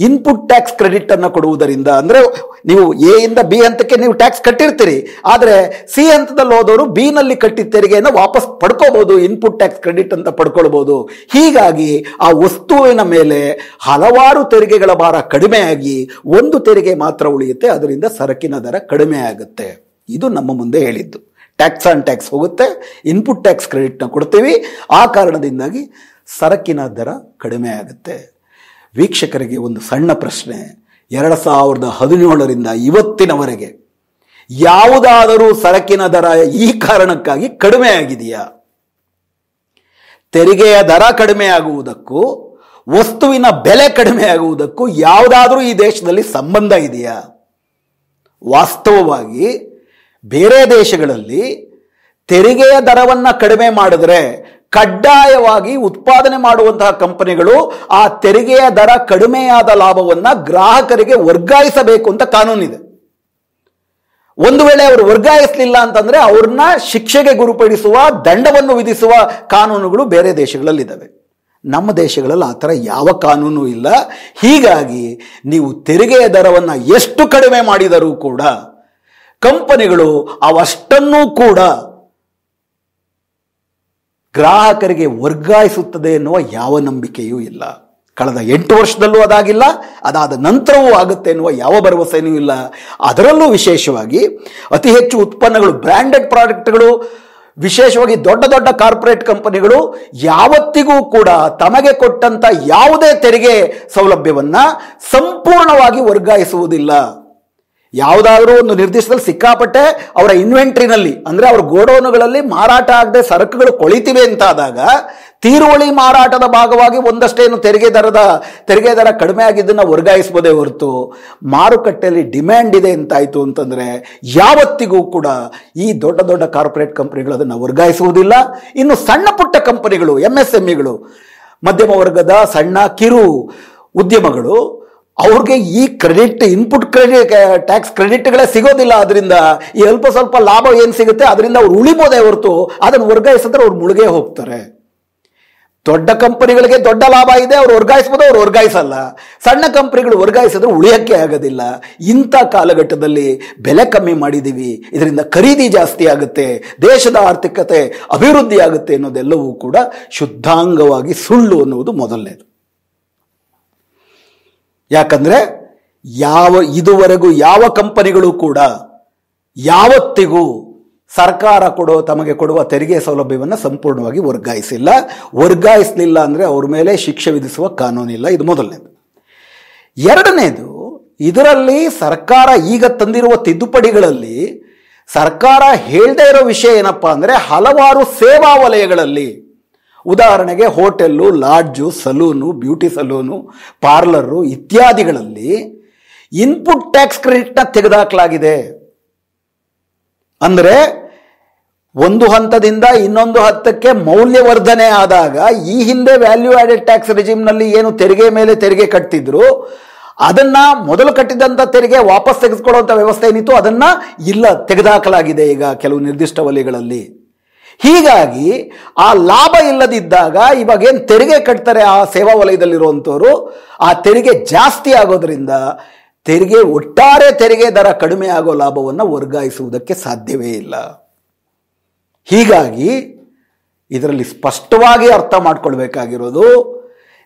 ಇನ್ಪುಟ್ ಟ್ಯಾಕ್ಸ್ ಕ್ರೆಡಿಟ್ ಅನ್ನು ಕೊಡುವುದರಿಂದ, ಅಂದ್ರೆ ನೀವು A ಇಂದ B ಹಂತಕ್ಕೆ ನೀವು ಟ್ಯಾಕ್ಸ್ ಕಟ್ಟಿರ್ತೀರಿ, ಆದರೆ C ಹಂತದಲ್ಲಿ ಹೋದವರು B ನಲ್ಲಿ ಕಟ್ಟಿದ ತೆರಿಗೆಯನ್ನು ವಾಪಸ್ ಪಡ್ಕೋಬಹುದು, ಇನ್ಪುಟ್ ಟ್ಯಾಕ್ಸ್ ಕ್ರೆಡಿಟ್ ಅಂತ ಪಡ್ಕೊಳ್ಬಹುದು. ಹೀಗಾಗಿ ಆ ವಸ್ತುವಿನ ಮೇಲೆ ಹಲವಾರು ತೆರಿಗೆಗಳ ಭಾರ ಕಡಿಮೆಯಾಗಿ ಒಂದು ತೆರಿಗೆ ಮಾತ್ರ ಉಳಿಯುತ್ತೆ. ಅದರಿಂದ ಸರಕಿನ ದರ ಕಡಿಮೆ ಆಗುತ್ತೆ. ಇದು ನಮ್ಮ ಮುಂದೆ ಹೇಳಿದ್ದು. ಟ್ಯಾಕ್ಸ್ ಆನ್ ಟ್ಯಾಕ್ಸ್ ಹೋಗುತ್ತೆ, ಇನ್ಪುಟ್ ಟ್ಯಾಕ್ಸ್ ಕ್ರೆಡಿಟ್ ನ ಕೊಡ್ತೀವಿ. ಆ ಕಾರಣದಿಂದಾಗಿ ಸರಕಿನ ದರ ಕಡಿಮೆ ಆಗುತ್ತೆ. ವೀಕ್ಷಕರಿಗೆ ಒಂದು ಸಣ್ಣ ಪ್ರಶ್ನೆ, 2017ರಿಂದ ಇವತ್ತಿನವರೆಗೆ ಯಾವುದಾದರೂ ಸರಕಿನ ದರ ಈ ಕಾರಣಕ್ಕಾಗಿ ಕಡಿಮೆ ಆಗಿದೆಯಾ? ತೆರಿಗೆಯ ದರ ಕಡಿಮೆ ಆಗುವುದಕ್ಕೂ ವಸ್ತುವಿನ ಬೆಲೆ ಕಡಿಮೆ ಆಗುವುದಕ್ಕೂ ಯಾವುದಾದ್ರೂ ಈ ದೇಶದಲ್ಲಿ ಸಂಬಂಧ ಇದೆಯಾ? ವಾಸ್ತವವಾಗಿ ಬೇರೆ ದೇಶಗಳಲ್ಲಿ ತೆರಿಗೆಯ ದರವನ್ನು ಕಡಿಮೆ ಮಾಡಿದ್ರೆ ಕಡ್ಡಾಯವಾಗಿ ಉತ್ಪಾದನೆ ಮಾಡುವಂತಹ ಕಂಪನಿಗಳು ಆ ತೆರಿಗೆಯ ದರ ಕಡಿಮೆಯಾದ ಲಾಭವನ್ನ ಗ್ರಾಹಕರಿಗೆ ವರ್ಗಾಯಿಸಬೇಕು ಅಂತ ಕಾನೂನಿದೆ. ಒಂದು ವೇಳೆ ಅವರು ವರ್ಗಾಯಿಸಲಿಲ್ಲ ಅಂತಂದ್ರೆ ಅವ್ರನ್ನ ಶಿಕ್ಷೆಗೆ ಗುರುಪಡಿಸುವ, ದಂಡವನ್ನು ವಿಧಿಸುವ ಕಾನೂನುಗಳು ಬೇರೆ ದೇಶಗಳಲ್ಲಿದ್ದಾವೆ. ನಮ್ಮ ದೇಶಗಳಲ್ಲಿ ಆ ಥರ ಯಾವ ಕಾನೂನು ಇಲ್ಲ. ಹೀಗಾಗಿ ನೀವು ತೆರಿಗೆಯ ದರವನ್ನು ಎಷ್ಟು ಕಡಿಮೆ ಮಾಡಿದರೂ ಕೂಡ ಕಂಪನಿಗಳು ಅವಷ್ಟನ್ನೂ ಕೂಡ ಗ್ರಾಹಕರಿಗೆ ವರ್ಗಾಯಿಸುತ್ತದೆ ಎನ್ನುವ ಯಾವ ನಂಬಿಕೆಯೂ ಇಲ್ಲ. ಕಳೆದ 8 ವರ್ಷದಲ್ಲೂ ಅದಾಗಿಲ್ಲ, ಅದಾದ ನಂತರವೂ ಆಗುತ್ತೆ ಎನ್ನುವ ಯಾವ ಭರವಸೆಯೂ ಇಲ್ಲ. ಅದರಲ್ಲೂ ವಿಶೇಷವಾಗಿ ಅತಿ ಹೆಚ್ಚು ಉತ್ಪನ್ನಗಳು, ಬ್ರ್ಯಾಂಡೆಡ್ ಪ್ರಾಡಕ್ಟ್ಗಳು ವಿಶೇಷವಾಗಿ ದೊಡ್ಡ ದೊಡ್ಡ ಕಾರ್ಪೊರೇಟ್ ಕಂಪನಿಗಳು ಯಾವತ್ತಿಗೂ ಕೂಡ ತಮಗೆ ಕೊಟ್ಟಂತ ಯಾವುದೇ ತೆರಿಗೆ ಸೌಲಭ್ಯವನ್ನ ಸಂಪೂರ್ಣವಾಗಿ ವರ್ಗಾಯಿಸುವುದಿಲ್ಲ. ಯಾವುದಾದ್ರೂ ಒಂದು ನಿರ್ದಿಷ್ಟದಲ್ಲಿ ಸಿಕ್ಕಾಪಟ್ಟೆ ಅವರ ಇನ್ವೆಂಟ್ರಿನಲ್ಲಿ ಅಂದ್ರೆ ಅವರ ಗೋಡೌನುಗಳಲ್ಲಿ ಮಾರಾಟ ಆಗದೆ ಸರಕುಗಳು ಕೊಳಿತಿವೆ ಅಂತಾದಾಗ ತೀರುವಳಿ ಮಾರಾಟದ ಭಾಗವಾಗಿ ಒಂದಷ್ಟೇನು ತೆರಿಗೆ ದರ ಕಡಿಮೆ ಆಗಿದ್ದನ್ನ ವರ್ಗಾಯಿಸಬಹುದೇ ಹೊರತು ಮಾರುಕಟ್ಟೆಯಲ್ಲಿ ಡಿಮ್ಯಾಂಡ್ ಇದೆ ಅಂತಾಯ್ತು ಅಂತಂದ್ರೆ ಯಾವತ್ತಿಗೂ ಕೂಡ ಈ ದೊಡ್ಡ ದೊಡ್ಡ ಕಾರ್ಪೊರೇಟ್ ಕಂಪನಿಗಳು ಅದನ್ನು ವರ್ಗಾಯಿಸುವುದಿಲ್ಲ. ಇನ್ನು ಸಣ್ಣ ಪುಟ್ಟ ಕಂಪನಿಗಳು, MSMEಗಳು, ಮಧ್ಯಮ ವರ್ಗದ ಸಣ್ಣ ಕಿರು ಉದ್ಯಮಗಳು, ಅವ್ರಿಗೆ ಈ ಕ್ರೆಡಿಟ್, ಇನ್ಪುಟ್ ಟ್ಯಾಕ್ಸ್ ಕ್ರೆಡಿಟ್ಗಳೇ ಸಿಗೋದಿಲ್ಲ. ಅದರಿಂದ ಈ ಅಲ್ಪ ಸ್ವಲ್ಪ ಲಾಭ ಏನು ಸಿಗುತ್ತೆ ಅದರಿಂದ ಅವ್ರು ಉಳಿಬೋದೇ ಹೊರತು ಅದನ್ನು ವರ್ಗಾಯಿಸಿದ್ರೆ ಅವ್ರು ಮುಳುಗೇ ಹೋಗ್ತಾರೆ. ದೊಡ್ಡ ಕಂಪನಿಗಳಿಗೆ ದೊಡ್ಡ ಲಾಭ ಇದೆ, ಅವ್ರು ವರ್ಗಾಯಿಸ್ಬೋದು, ಅವ್ರು ವರ್ಗಾಯಿಸಲ್ಲ. ಸಣ್ಣ ಕಂಪನಿಗಳು ವರ್ಗಾಯಿಸಿದ್ರೆ ಉಳಿಯಕ್ಕೆ ಆಗೋದಿಲ್ಲ. ಇಂಥ ಕಾಲಘಟ್ಟದಲ್ಲಿ ಬೆಲೆ ಕಮ್ಮಿ ಮಾಡಿದ್ದೀವಿ, ಇದರಿಂದ ಖರೀದಿ ಜಾಸ್ತಿ ಆಗುತ್ತೆ, ದೇಶದ ಆರ್ಥಿಕತೆ ಅಭಿವೃದ್ಧಿ ಆಗುತ್ತೆ ಅನ್ನೋದೆಲ್ಲವೂ ಕೂಡ ಶುದ್ಧಾಂಗವಾಗಿ ಸುಳ್ಳು ಅನ್ನುವುದು ಮೊದಲನೇದು. ಯಾಕಂದ್ರೆ ಇದುವರೆಗೂ ಯಾವ ಕಂಪನಿಗಳು ಕೂಡ ಯಾವತ್ತಿಗೂ ಸರ್ಕಾರ ತಮಗೆ ಕೊಡುವ ತೆರಿಗೆ ಸೌಲಭ್ಯವನ್ನು ಸಂಪೂರ್ಣವಾಗಿ ವರ್ಗಾಯಿಸಲಿಲ್ಲ ಅಂದ್ರೆ ಅವ್ರ ಮೇಲೆ ಶಿಕ್ಷೆ ವಿಧಿಸುವ ಕಾನೂನಿಲ್ಲ. ಇದು ಮೊದಲನೇದು. ಎರಡನೇದು, ಇದರಲ್ಲಿ ಸರ್ಕಾರ ಈಗ ತಂದಿರುವ ತಿದ್ದುಪಡಿಗಳಲ್ಲಿ ಸರ್ಕಾರ ಹೇಳದೇ ಇರೋ ವಿಷಯ ಏನಪ್ಪಾ ಅಂದ್ರೆ ಹಲವಾರು ಸೇವಾ ವಲಯಗಳಲ್ಲಿ, ಉದಾಹರಣೆಗೆ hotel, lodge, saloon, beauty saloon, parlour ಇತ್ಯಾದಿಗಳಲ್ಲಿ ಇನ್ಪುಟ್ ಟ್ಯಾಕ್ಸ್ ಕ್ರೆಡಿಟ್ನ ತೆಗೆದುಹಾಕಲಾಗಿದೆ. ಅಂದರೆ ಒಂದು ಹಂತದಿಂದ ಇನ್ನೊಂದು ಹಂತಕ್ಕೆ ಮೌಲ್ಯವರ್ಧನೆ ಆದಾಗ ಈ ಹಿಂದೆ ವ್ಯಾಲ್ಯೂ ಆಡೆಡ್ ಟ್ಯಾಕ್ಸ್ ರೆಜಿಮ್ನಲ್ಲಿ ಏನು ತೆರಿಗೆ ಮೇಲೆ ತೆರಿಗೆ ಕಟ್ತಿದ್ರು ಅದನ್ನ ಮೊದಲು ಕಟ್ಟಿದಂತ ತೆರಿಗೆ ವಾಪಸ್ ತೆಗೆದುಕೊಳ್ಳುವಂತ ವ್ಯವಸ್ಥೆ ಏನಿತ್ತು ಅದನ್ನ ತೆಗೆದುಹಾಕಲಾಗಿದೆ ಈಗ ಕೆಲವು ನಿರ್ದಿಷ್ಟ ವಲಯಗಳಲ್ಲಿ. ಹೀಗಾಗಿ ಆ ಲಾಭ ಇಲ್ಲದಿದ್ದಾಗ ಇವಾಗ ಏನು ತೆರಿಗೆ ಕಟ್ತಾರೆ ಆ ಸೇವಾ ವಲಯದಲ್ಲಿರುವಂಥವ್ರು, ಆ ತೆರಿಗೆ ಜಾಸ್ತಿ ಆಗೋದ್ರಿಂದ ಒಟ್ಟಾರೆ ತೆರಿಗೆ ದರ ಕಡಿಮೆ ಆಗೋ ಲಾಭವನ್ನು ವರ್ಗಾಯಿಸುವುದಕ್ಕೆ ಸಾಧ್ಯವೇ ಇಲ್ಲ. ಹೀಗಾಗಿ ಇದರಲ್ಲಿ ಸ್ಪಷ್ಟವಾಗಿ ಅರ್ಥ ಮಾಡ್ಕೊಳ್ಬೇಕಾಗಿರೋದು,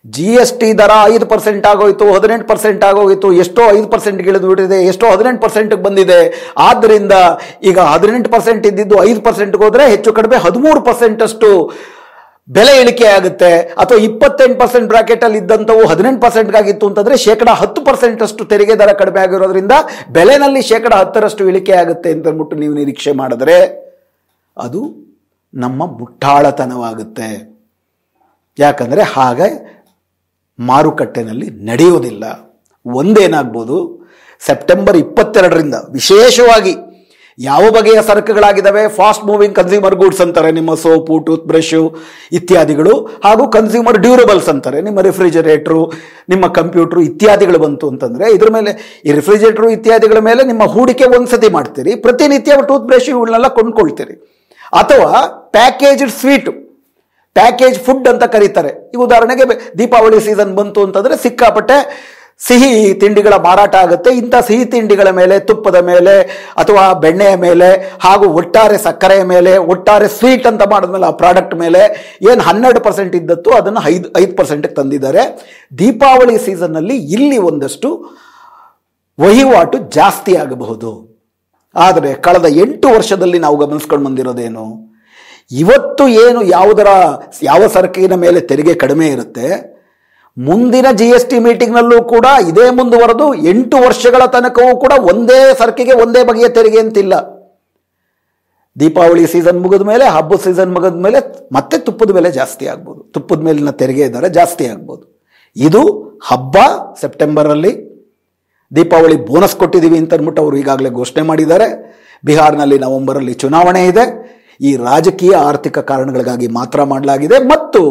GST ದರ 5% ಆಗೋಯ್ತು, 18% ಆಗೋಯ್ತು, ಎಷ್ಟೋ 5% ಇಳಿದು ಬಿಟ್ಟಿದೆ, ಎಷ್ಟೋ 18% ಬಂದಿದೆ. ಆದ್ದರಿಂದ ಈಗ 18% ಇದ್ದಿದ್ದು 5% ಹೋದ್ರೆ ಹೆಚ್ಚು ಕಡಿಮೆ 13% ಅಷ್ಟು ಬೆಲೆ ಇಳಿಕೆ ಆಗುತ್ತೆ. ಅಥವಾ 28% ಬ್ರಾಕೆಟ್ ಅಲ್ಲಿ ಇದ್ದಂಥವು 18% ಆಗಿತ್ತು ಅಂತಂದ್ರೆ 10% ಅಷ್ಟು ತೆರಿಗೆ ದರ ಕಡಿಮೆ ಆಗಿರೋದ್ರಿಂದ ಬೆಲೆನಲ್ಲಿ 10% ಇಳಿಕೆ ಆಗುತ್ತೆ ಅಂತ ಅಂದ್ಬಿಟ್ಟು ನೀವು ನಿರೀಕ್ಷೆ ಮಾಡಿದ್ರೆ ಅದು ನಮ್ಮ ಮುಟ್ಟಾಳತನವಾಗುತ್ತೆ. ಯಾಕಂದ್ರೆ ಹಾಗೆ ಮಾರುಕಟ್ಟೆನಲ್ಲಿ ನಡೆಯೋದಿಲ್ಲ. ಒಂದೇನಾಗ್ಬೋದು, ಸೆಪ್ಟೆಂಬರ್ 22ರಿಂದ ವಿಶೇಷವಾಗಿ ಯಾವ ಬಗೆಯ ಸರಕುಗಳಾಗಿದ್ದಾವೆ, ಫಾಸ್ಟ್ ಮೂವಿಂಗ್ ಕನ್ಸ್ಯೂಮರ್ ಗೂಡ್ಸ್ ಅಂತಾರೆ, ನಿಮ್ಮ ಸೋಪು, ಟೂತ್ ಬ್ರಷು ಇತ್ಯಾದಿಗಳು, ಹಾಗೂ ಕನ್ಸ್ಯೂಮರ್ ಡ್ಯೂರಬಲ್ಸ್ ಅಂತಾರೆ, ನಿಮ್ಮ ರೆಫ್ರಿಜರೇಟ್ರು, ನಿಮ್ಮ ಕಂಪ್ಯೂಟರ್ ಇತ್ಯಾದಿಗಳು ಬಂತು ಅಂತಂದ್ರೆ ಇದ್ರ ಮೇಲೆ, ಈ ರೆಫ್ರಿಜರೇಟರ್ ಇತ್ಯಾದಿಗಳ ಮೇಲೆ ನಿಮ್ಮ ಹೂಡಿಕೆ ಒಂದ್ಸತಿ ಮಾಡ್ತೀರಿ, ಪ್ರತಿನಿತ್ಯ ಟೂತ್ ಬ್ರಷ್ ಇವುಗಳನ್ನೆಲ್ಲ ಕೊಂಡ್ಕೊಳ್ತೀರಿ. ಅಥವಾ ಪ್ಯಾಕೇಜ್ಡ್ ಸ್ವೀಟು, ಪ್ಯಾಕೇಜ್ ಫುಡ್ ಅಂತ ಕರೀತಾರೆ. ಈ ಉದಾಹರಣೆಗೆ ದೀಪಾವಳಿ ಸೀಸನ್ ಬಂತು ಅಂತಂದ್ರೆ ಸಿಕ್ಕಾಪಟ್ಟೆ ಸಿಹಿ ತಿಂಡಿಗಳ ಮಾರಾಟ ಆಗುತ್ತೆ. ಇಂಥ ಸಿಹಿ ತಿಂಡಿಗಳ ಮೇಲೆ, ತುಪ್ಪದ ಮೇಲೆ ಅಥವಾ ಬೆಣ್ಣೆಯ ಮೇಲೆ ಹಾಗೂ ಒಟ್ಟಾರೆ ಸಕ್ಕರೆಯ ಮೇಲೆ, ಒಟ್ಟಾರೆ ಸ್ವೀಟ್ ಅಂತ ಮಾಡಿದ್ಮೇಲೆ ಆ ಪ್ರಾಡಕ್ಟ್ ಮೇಲೆ ಏನು 12% ಇದ್ದತ್ತು ಅದನ್ನು 5% ತಂದಿದ್ದಾರೆ. ದೀಪಾವಳಿ ಸೀಸನ್ನಲ್ಲಿ ಇಲ್ಲಿ ಒಂದಷ್ಟು ವಹಿವಾಟು ಜಾಸ್ತಿ ಆಗಬಹುದು. ಆದರೆ ಕಳೆದ 8 ವರ್ಷದಲ್ಲಿ ನಾವು ಗಮನಿಸ್ಕೊಂಡು ಬಂದಿರೋದೇನು, ಇವತ್ತು ಏನು ಯಾವ ಸರಕಿನ ಮೇಲೆ ತೆರಿಗೆ ಕಡಿಮೆ ಇರುತ್ತೆ, ಮುಂದಿನ GST ಮೀಟಿಂಗ್ನಲ್ಲೂ ಕೂಡ ಇದೇ ಮುಂದುವರೆದು 8 ವರ್ಷಗಳ ತನಕವೂ ಕೂಡ ಒಂದೇ ಸರಕಿಗೆ ಒಂದೇ ಬಗೆಯ ತೆರಿಗೆ ಅಂತಿಲ್ಲ. ದೀಪಾವಳಿ ಸೀಸನ್ ಮುಗಿದ ಮೇಲೆ, ಹಬ್ಬದ ಸೀಸನ್ ಮುಗಿದ ಮೇಲೆ ಮತ್ತೆ ತುಪ್ಪದ ಬೆಲೆ ಜಾಸ್ತಿ ಆಗ್ಬೋದು, ತುಪ್ಪದ ಮೇಲಿನ ತೆರಿಗೆ ದರ ಜಾಸ್ತಿ ಆಗ್ಬೋದು. ಇದು ಹಬ್ಬ ಸೆಪ್ಟೆಂಬರಲ್ಲಿ, ದೀಪಾವಳಿ ಬೋನಸ್ ಕೊಟ್ಟಿದ್ದೀವಿ ಅಂತ ಅಂದ್ಬಿಟ್ಟು ಅವರು ಈಗಾಗಲೇ ಘೋಷಣೆ ಮಾಡಿದ್ದಾರೆ. ಬಿಹಾರ್ನಲ್ಲಿ ನವೆಂಬರಲ್ಲಿ ಚುನಾವಣೆ ಇದೆ. ಈ ರಾಜಕೀಯ ಆರ್ಥಿಕ ಕಾರಣಗಳಿಗಾಗಿ ಮಾತ್ರ ಮಾಡಲಾಗಿದೆ. ಮತ್ತು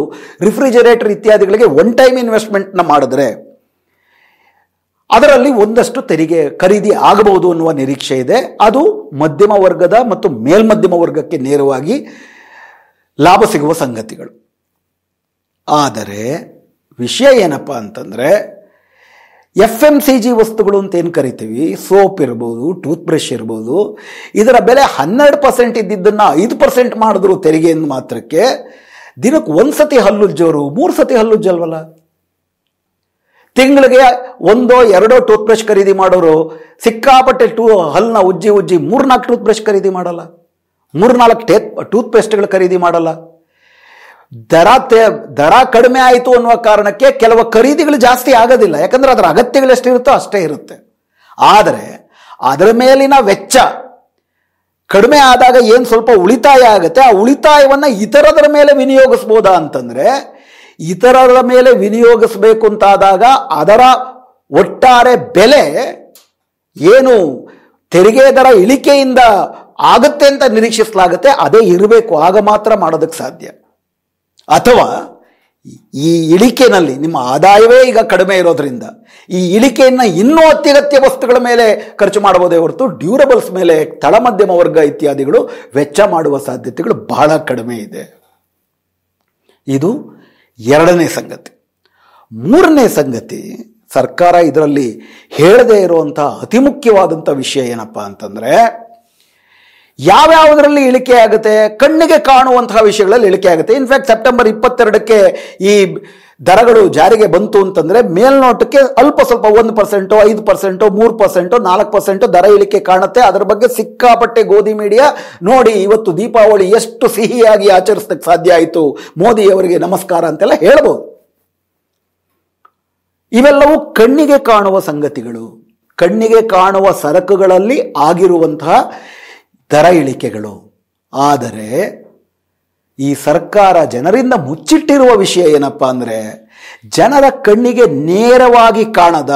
ರಿಫ್ರಿಜರೇಟರ್ ಇತ್ಯಾದಿಗಳಿಗೆ ಒನ್ ಟೈಮ್ ಇನ್ವೆಸ್ಟ್ಮೆಂಟ್ನ ಮಾಡಿದ್ರೆ ಅದರಲ್ಲಿ ಒಂದಷ್ಟು ತೆರಿಗೆ ಖರೀದಿ ಆಗಬಹುದು ಅನ್ನುವ ನಿರೀಕ್ಷೆ ಇದೆ. ಅದು ಮಧ್ಯಮ ವರ್ಗದ ಮತ್ತು ಮೇಲ್ಮಧ್ಯಮ ವರ್ಗಕ್ಕೆ ನೇರವಾಗಿ ಲಾಭ ಸಿಗುವ ಸಂಗತಿಗಳು. ಆದರೆ ವಿಷಯ ಏನಪ್ಪಾ ಅಂತಂದ್ರೆ, FMCG ವಸ್ತುಗಳು ಅಂತ ಏನು ಕರಿತೀವಿ, ಸೋಪ್ ಇರ್ಬೋದು, ಟೂತ್ ಬ್ರಷ್ ಇರ್ಬೋದು, ಇದರ ಬೆಲೆ 12% ಇದ್ದಿದ್ದನ್ನು 5% ಮಾಡಿದ್ರು ತೆರಿಗೆಯನ್ನು ಮಾತ್ರಕ್ಕೆ ದಿನಕ್ಕೆ ಒಂದ್ಸತಿ ಹಲ್ಲುಜ್ಜೋರು 3 ಸತಿ ಹಲ್ಲುಜ್ಜಲ್ವಲ್ಲ. ತಿಂಗಳಿಗೆ 1-2 ಟೂತ್ ಬ್ರಷ್ ಖರೀದಿ ಮಾಡೋರು ಸಿಕ್ಕಾಪಟ್ಟೆ ಹಲ್ಲನ್ನ ಉಜ್ಜಿ 3-4 ಟೂತ್ ಬ್ರಷ್ ಖರೀದಿ ಮಾಡಲ್ಲ. 3-4 ಟೂತ್ ಪೇಸ್ಟ್ಗಳು ಖರೀದಿ ಮಾಡಲ್ಲ. ದರ ಕಡಿಮೆ ಆಯಿತು ಅನ್ನುವ ಕಾರಣಕ್ಕೆ ಕೆಲವು ಖರೀದಿಗಳು ಜಾಸ್ತಿ ಆಗೋದಿಲ್ಲ, ಯಾಕಂದ್ರೆ ಅದರ ಅಗತ್ಯಗಳು ಎಷ್ಟಿರುತ್ತೋ ಅಷ್ಟೇ ಇರುತ್ತೆ. ಆದರೆ ಅದರ ಮೇಲಿನ ವೆಚ್ಚ ಕಡಿಮೆ ಆದಾಗ ಏನು ಸ್ವಲ್ಪ ಉಳಿತಾಯ ಆಗುತ್ತೆ, ಆ ಉಳಿತಾಯವನ್ನು ಇತರದರ ಮೇಲೆ ವಿನಿಯೋಗಿಸ್ಬೋದಾ ಅಂತಂದ್ರೆ, ಇತರರ ಮೇಲೆ ವಿನಿಯೋಗಿಸಬೇಕು ಅಂತಾದಾಗ ಅದರ ಒಟ್ಟಾರೆ ಬೆಲೆ ಏನು ತೆರಿಗೆ ದರ ಇಳಿಕೆಯಿಂದ ಆಗುತ್ತೆ ಅಂತ ನಿರೀಕ್ಷಿಸಲಾಗುತ್ತೆ ಅದೇ ಇರಬೇಕು, ಆಗ ಮಾತ್ರ ಮಾಡೋದಕ್ಕೆ ಸಾಧ್ಯ. ಅಥವಾ ಈ ಇಳಿಕೆನಲ್ಲಿ ನಿಮ್ಮ ಆದಾಯವೇ ಈಗ ಕಡಿಮೆ ಇರೋದ್ರಿಂದ ಈ ಇಳಿಕೆಯನ್ನು ಇನ್ನೂ ಅತ್ಯಗತ್ಯ ವಸ್ತುಗಳ ಮೇಲೆ ಖರ್ಚು ಮಾಡಬಹುದೇ ಹೊರತು ಡ್ಯೂರಬಲ್ಸ್ ಮೇಲೆ ತಳಮಧ್ಯಮ ವರ್ಗ ಇತ್ಯಾದಿಗಳು ವೆಚ್ಚ ಮಾಡುವ ಸಾಧ್ಯತೆಗಳು ಬಹಳ ಕಡಿಮೆ ಇದೆ. ಇದು 2ನೇ ಸಂಗತಿ. 3ನೇ ಸಂಗತಿ, ಸರ್ಕಾರ ಇದರಲ್ಲಿ ಹೇಳದೇ ಇರುವಂತಹ ಅತಿ ಮುಖ್ಯವಾದಂಥ ವಿಷಯ ಏನಪ್ಪಾ ಅಂತಂದ್ರೆ, ಯಾವ್ಯಾವುದರಲ್ಲಿ ಇಳಿಕೆ ಆಗುತ್ತೆ, ಕಣ್ಣಿಗೆ ಕಾಣುವಂತಹ ವಿಷಯಗಳಲ್ಲಿ ಇಳಿಕೆ ಆಗುತ್ತೆ. ಇನ್ಫ್ಯಾಕ್ಟ್ ಸೆಪ್ಟೆಂಬರ್ 22ಕ್ಕೆ ಈ ದರಗಳು ಜಾರಿಗೆ ಬಂತು ಅಂತಂದ್ರೆ ಮೇಲ್ನೋಟಕ್ಕೆ ಅಲ್ಪ ಸ್ವಲ್ಪ 1%, 5%, 3%, 4% ದರ ಇಳಿಕೆ ಕಾಣುತ್ತೆ. ಅದರ ಬಗ್ಗೆ ಸಿಕ್ಕಾಪಟ್ಟೆ ಗೋಧಿ ಮೀಡಿಯಾ ನೋಡಿ ಇವತ್ತು ದೀಪಾವಳಿ ಎಷ್ಟು ಸಿಹಿಯಾಗಿ ಆಚರಿಸಕ್ಕೆ ಸಾಧ್ಯ ಆಯಿತು, ಮೋದಿ ಅವರಿಗೆ ನಮಸ್ಕಾರ ಅಂತೆಲ್ಲ ಹೇಳ್ಬೋದು. ಇವೆಲ್ಲವೂ ಕಣ್ಣಿಗೆ ಕಾಣುವ ಸಂಗತಿಗಳು, ಕಣ್ಣಿಗೆ ಕಾಣುವ ಸರಕುಗಳಲ್ಲಿ ಆಗಿರುವಂತಹ ದರ ಇಳಿಕೆಗಳು. ಆದರೆ ಈ ಸರ್ಕಾರ ಜನರಿಂದ ಮುಚ್ಚಿಟ್ಟಿರುವ ವಿಷಯ ಏನಪ್ಪಾ ಅಂದ್ರೆ, ಜನರ ಕಣ್ಣಿಗೆ ನೇರವಾಗಿ ಕಾಣದ,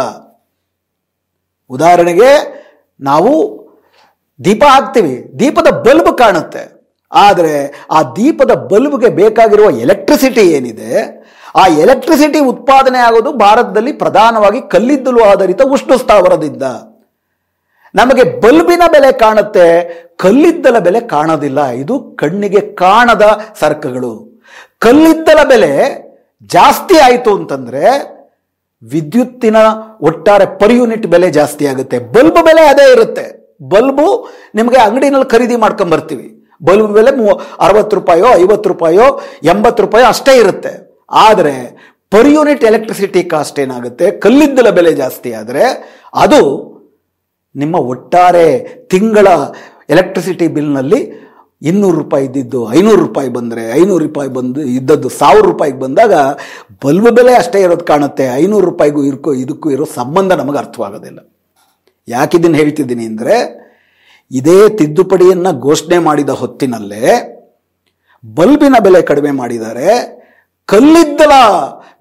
ಉದಾಹರಣೆಗೆ ನಾವು ದೀಪ ಹಾಕ್ತೀವಿ, ದೀಪದ ಬಲ್ಬ್ ಕಾಣುತ್ತೆ, ಆದರೆ ಆ ದೀಪದ ಬಲ್ಬ್ಗೆ ಬೇಕಾಗಿರುವ ಎಲೆಕ್ಟ್ರಿಸಿಟಿ ಏನಿದೆ, ಆ ಎಲೆಕ್ಟ್ರಿಸಿಟಿ ಉತ್ಪಾದನೆ ಆಗೋದು ಭಾರತದಲ್ಲಿ ಪ್ರಧಾನವಾಗಿ ಕಲ್ಲಿದ್ದಲು ಆಧಾರಿತ ಉಷ್ಣ ಸ್ಥಾವರದಿಂದ. ನಮಗೆ ಬಲ್ಬಿನ ಬೆಲೆ ಕಾಣುತ್ತೆ, ಕಲ್ಲಿದ್ದಲ ಬೆಲೆ ಕಾಣೋದಿಲ್ಲ. ಇದು ಕಣ್ಣಿಗೆ ಕಾಣದ ಸರಕುಗಳು. ಕಲ್ಲಿದ್ದಲ ಬೆಲೆ ಜಾಸ್ತಿ ಆಯಿತು ಅಂತಂದ್ರೆ ವಿದ್ಯುತ್ತಿನ ಒಟ್ಟಾರೆ ಪರ್ ಯೂನಿಟ್ ಬೆಲೆ ಜಾಸ್ತಿ ಆಗುತ್ತೆ. ಬಲ್ಬ್ ಬೆಲೆ ಅದೇ ಇರುತ್ತೆ. ಬಲ್ಬು ನಿಮಗೆ ಅಂಗಡಿನಲ್ಲಿ ಖರೀದಿ ಮಾಡ್ಕೊಂಡ್ ಬರ್ತೀವಿ, ಬಲ್ಬ್ ಬೆಲೆ 60 ರೂಪಾಯೋ 50 ರೂಪಾಯೋ 80 ರೂಪಾಯೋ ಅಷ್ಟೇ ಇರುತ್ತೆ. ಆದರೆ ಪರ್ ಯೂನಿಟ್ ಎಲೆಕ್ಟ್ರಿಸಿಟಿ ಕಾಸ್ಟ್ ಏನಾಗುತ್ತೆ, ಕಲ್ಲಿದ್ದಲ ಬೆಲೆ ಜಾಸ್ತಿ ಆದರೆ ಅದು ನಿಮ್ಮ ಒಟ್ಟಾರೆ ತಿಂಗಳ ಎಲೆಕ್ಟ್ರಿಸಿಟಿ ಬಿಲ್ನಲ್ಲಿ 200 ರೂಪಾಯಿ ಇದ್ದಿದ್ದು 500 ರೂಪಾಯಿ ಬಂದರೆ, 500 ರೂಪಾಯಿ ಇದ್ದದ್ದು 1000 ರೂಪಾಯಿಗೆ ಬಂದಾಗ ಬಲ್ಬ್ ಬೆಲೆ ಅಷ್ಟೇ ಇರೋದು ಕಾಣುತ್ತೆ. 500 ರೂಪಾಯಿಗೂ ಇದಕ್ಕೂ ಇರೋ ಸಂಬಂಧ ನಮಗೆ ಅರ್ಥವಾಗೋದಿಲ್ಲ. ಯಾಕಿದನ್ನು ಹೇಳ್ತಿದ್ದೀನಿ ಅಂದರೆ, ಇದೇ ತಿದ್ದುಪಡಿಯನ್ನು ಘೋಷಣೆ ಮಾಡಿದ ಹೊತ್ತಿನಲ್ಲೇ ಬಲ್ಬಿನ ಬೆಲೆ ಕಡಿಮೆ ಮಾಡಿದ್ದಾರೆ. ಕಲ್ಲಿದ್ದಲ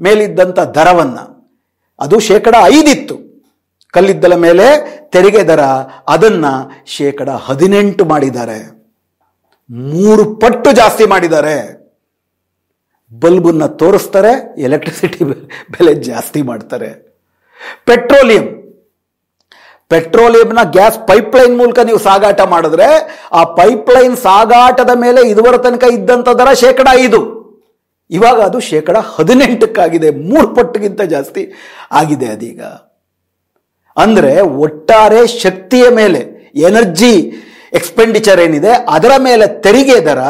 ಮೇಲಿದ್ದಂಥ ದರವನ್ನು, ಅದು 5% ಇತ್ತು ಕಲ್ಲಿದ್ದಲ ಮೇಲೆ ತೆರಿಗೆ ದರ, ಅದನ್ನ 18% ಮಾಡಿದ್ದಾರೆ. 3 ಪಟ್ಟು ಜಾಸ್ತಿ ಮಾಡಿದ್ದಾರೆ. ಬಲ್ಬನ್ನ ತೋರಿಸ್ತಾರೆ, ಎಲೆಕ್ಟ್ರಿಸಿಟಿ ಬೆಲೆ ಜಾಸ್ತಿ ಮಾಡ್ತಾರೆ. ಪೆಟ್ರೋಲಿಯಂನ ಗ್ಯಾಸ್ ಪೈಪ್ಲೈನ್ ಮೂಲಕ ನೀವು ಸಾಗಾಟ ಮಾಡಿದ್ರೆ ಆ ಪೈಪ್ಲೈನ್ ಸಾಗಾಟದ ಮೇಲೆ ಇದುವರೆ ತನಕ ಇದ್ದಂಥ ದರ 5%, ಇವಾಗ ಅದು 18%ಕ್ಕಾಗಿದೆ. 3 ಪಟ್ಟಿಗಿಂತ ಜಾಸ್ತಿ ಆಗಿದೆ ಅದೀಗ. ಅಂದ್ರೆ ಒಟ್ಟಾರೆ ಶಕ್ತಿಯ ಮೇಲೆ, ಎನರ್ಜಿ ಎಕ್ಸ್ಪೆಂಡಿಚರ್ ಏನಿದೆ ಅದರ ಮೇಲೆ ತೆರಿಗೆ ದರ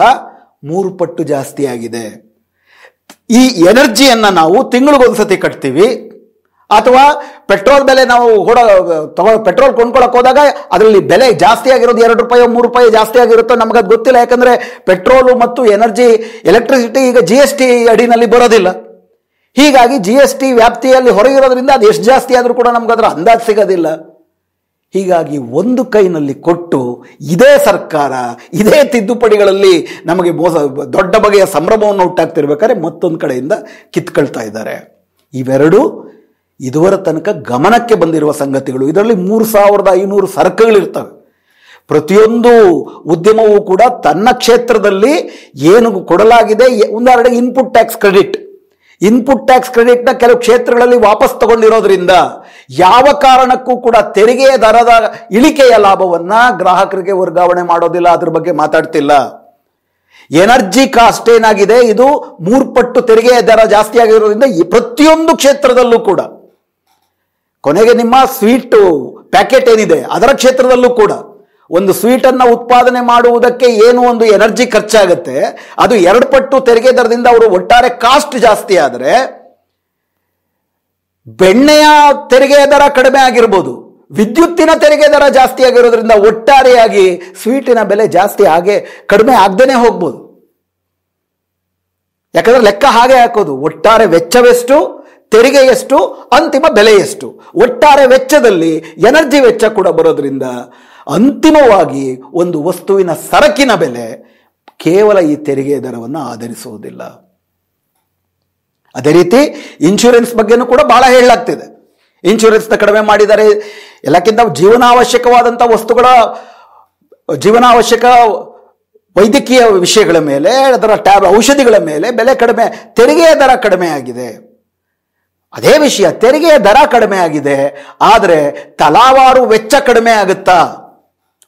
3 ಪಟ್ಟು ಜಾಸ್ತಿ ಆಗಿದೆ. ಈ ಎನರ್ಜಿಯನ್ನ ನಾವು ತಿಂಗಳಿಗೊಂದ್ಸತಿ ಕಟ್ತೀವಿ, ಅಥವಾ ಪೆಟ್ರೋಲ್ ಬೆಲೆ ನಾವು ಪೆಟ್ರೋಲ್ ಕೊಂಡ್ಕೊಳಕ್ ಹೋದಾಗ ಅದರಲ್ಲಿ ಬೆಲೆ ಜಾಸ್ತಿ ಆಗಿರೋದು 2 ರೂಪಾಯಿ 3 ರೂಪಾಯಿ ಜಾಸ್ತಿ ಆಗಿರುತ್ತೋ ನಮಗದು ಗೊತ್ತಿಲ್ಲ. ಯಾಕಂದ್ರೆ ಪೆಟ್ರೋಲು ಮತ್ತು ಎಲೆಕ್ಟ್ರಿಸಿಟಿ ಈಗ GST ಅಡಿನಲ್ಲಿ ಬರೋದಿಲ್ಲ. ಹೀಗಾಗಿ GST ವ್ಯಾಪ್ತಿಯಲ್ಲಿ ಹೊರಗಿರೋದ್ರಿಂದ ಅದು ಎಷ್ಟು ಜಾಸ್ತಿ ಆದರೂ ಕೂಡ ನಮ್ಗೆ ಅದರ ಅಂದಾಜು ಸಿಗೋದಿಲ್ಲ. ಹೀಗಾಗಿ ಒಂದು ಕೈನಲ್ಲಿ ಕೊಟ್ಟು ಇದೇ ಸರ್ಕಾರ ಇದೇ ತಿದ್ದುಪಡಿಗಳಲ್ಲಿ ನಮಗೆ ದೊಡ್ಡ ಬಗೆಯ ಸಂಭ್ರಮವನ್ನು ಉಂಟಾಗ್ತಿರ್ಬೇಕಾದ್ರೆ ಮತ್ತೊಂದು ಕಡೆಯಿಂದ ಕಿತ್ಕೊಳ್ತಾ ಇದ್ದಾರೆ. ಇವೆರಡು ಇದುವರೆ ತನಕ ಗಮನಕ್ಕೆ ಬಂದಿರುವ ಸಂಗತಿಗಳು. ಇದರಲ್ಲಿ 3500 ಸರಕುಗಳಿರ್ತವೆ. ಪ್ರತಿಯೊಂದು ಉದ್ಯಮವೂ ಕೂಡ ತನ್ನ ಕ್ಷೇತ್ರದಲ್ಲಿ ಏನು ಕೊಡಲಾಗಿದೆ, ಉದಾಹರಣೆಗೆ ಇನ್ಪುಟ್ ಟ್ಯಾಕ್ಸ್ ಕ್ರೆಡಿಟ್ನ ಕೆಲವು ಕ್ಷೇತ್ರಗಳಲ್ಲಿ ವಾಪಸ್ ತಗೊಂಡಿರೋದ್ರಿಂದ ಯಾವ ಕಾರಣಕ್ಕೂ ಕೂಡ ತೆರಿಗೆಯ ದರದ ಇಳಿಕೆಯ ಲಾಭವನ್ನ ಗ್ರಾಹಕರಿಗೆ ವರ್ಗಾವಣೆ ಮಾಡೋದಿಲ್ಲ, ಅದ್ರ ಬಗ್ಗೆ ಮಾತಾಡ್ತಿಲ್ಲ. ಎನರ್ಜಿ ಕಾಸ್ಟ್ ಏನಾಗಿದೆ, ಇದು 3 ಪಟ್ಟು ತೆರಿಗೆಯ ದರ ಜಾಸ್ತಿ ಆಗಿರೋದ್ರಿಂದ ಪ್ರತಿಯೊಂದು ಕ್ಷೇತ್ರದಲ್ಲೂ ಕೂಡ, ಕೊನೆಗೆ ನಿಮ್ಮ ಸ್ವೀಟ್ ಪ್ಯಾಕೆಟ್ ಏನಿದೆ ಅದರ ಕ್ಷೇತ್ರದಲ್ಲೂ ಕೂಡ ಒಂದು ಸ್ವೀಟನ್ನು ಉತ್ಪಾದನೆ ಮಾಡುವುದಕ್ಕೆ ಏನು ಒಂದು ಎನರ್ಜಿ ಖರ್ಚಾಗುತ್ತೆ, ಅದು 2 ಪಟ್ಟು ತೆರಿಗೆ ದರದಿಂದ ಅವರು ಒಟ್ಟಾರೆ ಕಾಸ್ಟ್ ಜಾಸ್ತಿ ಆದರೆ ಬೆಣ್ಣೆಯ ತೆರಿಗೆಯ ದರ ಕಡಿಮೆ ಆಗಿರ್ಬೋದು, ವಿದ್ಯುತ್ತಿನ ತೆರಿಗೆ ದರ ಜಾಸ್ತಿ ಆಗಿರೋದ್ರಿಂದ ಒಟ್ಟಾರೆಯಾಗಿ ಸ್ವೀಟಿನ ಬೆಲೆ ಜಾಸ್ತಿ ಕಡಿಮೆ ಆಗದೇನೆ ಹೋಗ್ಬೋದು. ಯಾಕಂದ್ರೆ ಲೆಕ್ಕ ಹಾಗೆ ಹಾಕೋದು, ಒಟ್ಟಾರೆ ವೆಚ್ಚವೆಷ್ಟು, ತೆರಿಗೆ ಎಷ್ಟು, ಅಂತಿಮ ಬೆಲೆ ಎಷ್ಟು. ಒಟ್ಟಾರೆ ವೆಚ್ಚದಲ್ಲಿ ಎನರ್ಜಿ ವೆಚ್ಚ ಕೂಡ ಬರೋದ್ರಿಂದ ಅಂತಿಮವಾಗಿ ಒಂದು ವಸ್ತುವಿನ ಸರಕಿನ ಬೆಲೆ ಕೇವಲ ಈ ತೆರಿಗೆ ದರವನ್ನು ಆಧರಿಸುವುದಿಲ್ಲ. ಅದೇ ರೀತಿ ಇನ್ಶೂರೆನ್ಸ್ ಬಗ್ಗೆನೂ ಕೂಡ ಬಹಳ ಹೇಳಲಾಗ್ತಿದೆ. ಇನ್ಶೂರೆನ್ಸ್ನ ಕಡಿಮೆ ಮಾಡಿದ್ದಾರೆ. ಎಲ್ಲಕ್ಕಿಂತ ಜೀವನಾವಶ್ಯಕವಾದಂಥ ವಸ್ತುಗಳ, ಜೀವನಾವಶ್ಯಕ ವೈದ್ಯಕೀಯ ವಿಷಯಗಳ ಮೇಲೆ, ಅದರ ಔಷಧಿಗಳ ಮೇಲೆ ಬೆಲೆ ಕಡಿಮೆ, ತೆರಿಗೆಯ ದರ ಕಡಿಮೆ ಆಗಿದೆ. ಅದೇ ವಿಷಯ, ತೆರಿಗೆಯ ದರ ಕಡಿಮೆ ಆಗಿದೆ, ಆದರೆ ತಲಾವಾರು ವೆಚ್ಚ ಕಡಿಮೆ ಆಗುತ್ತಾ?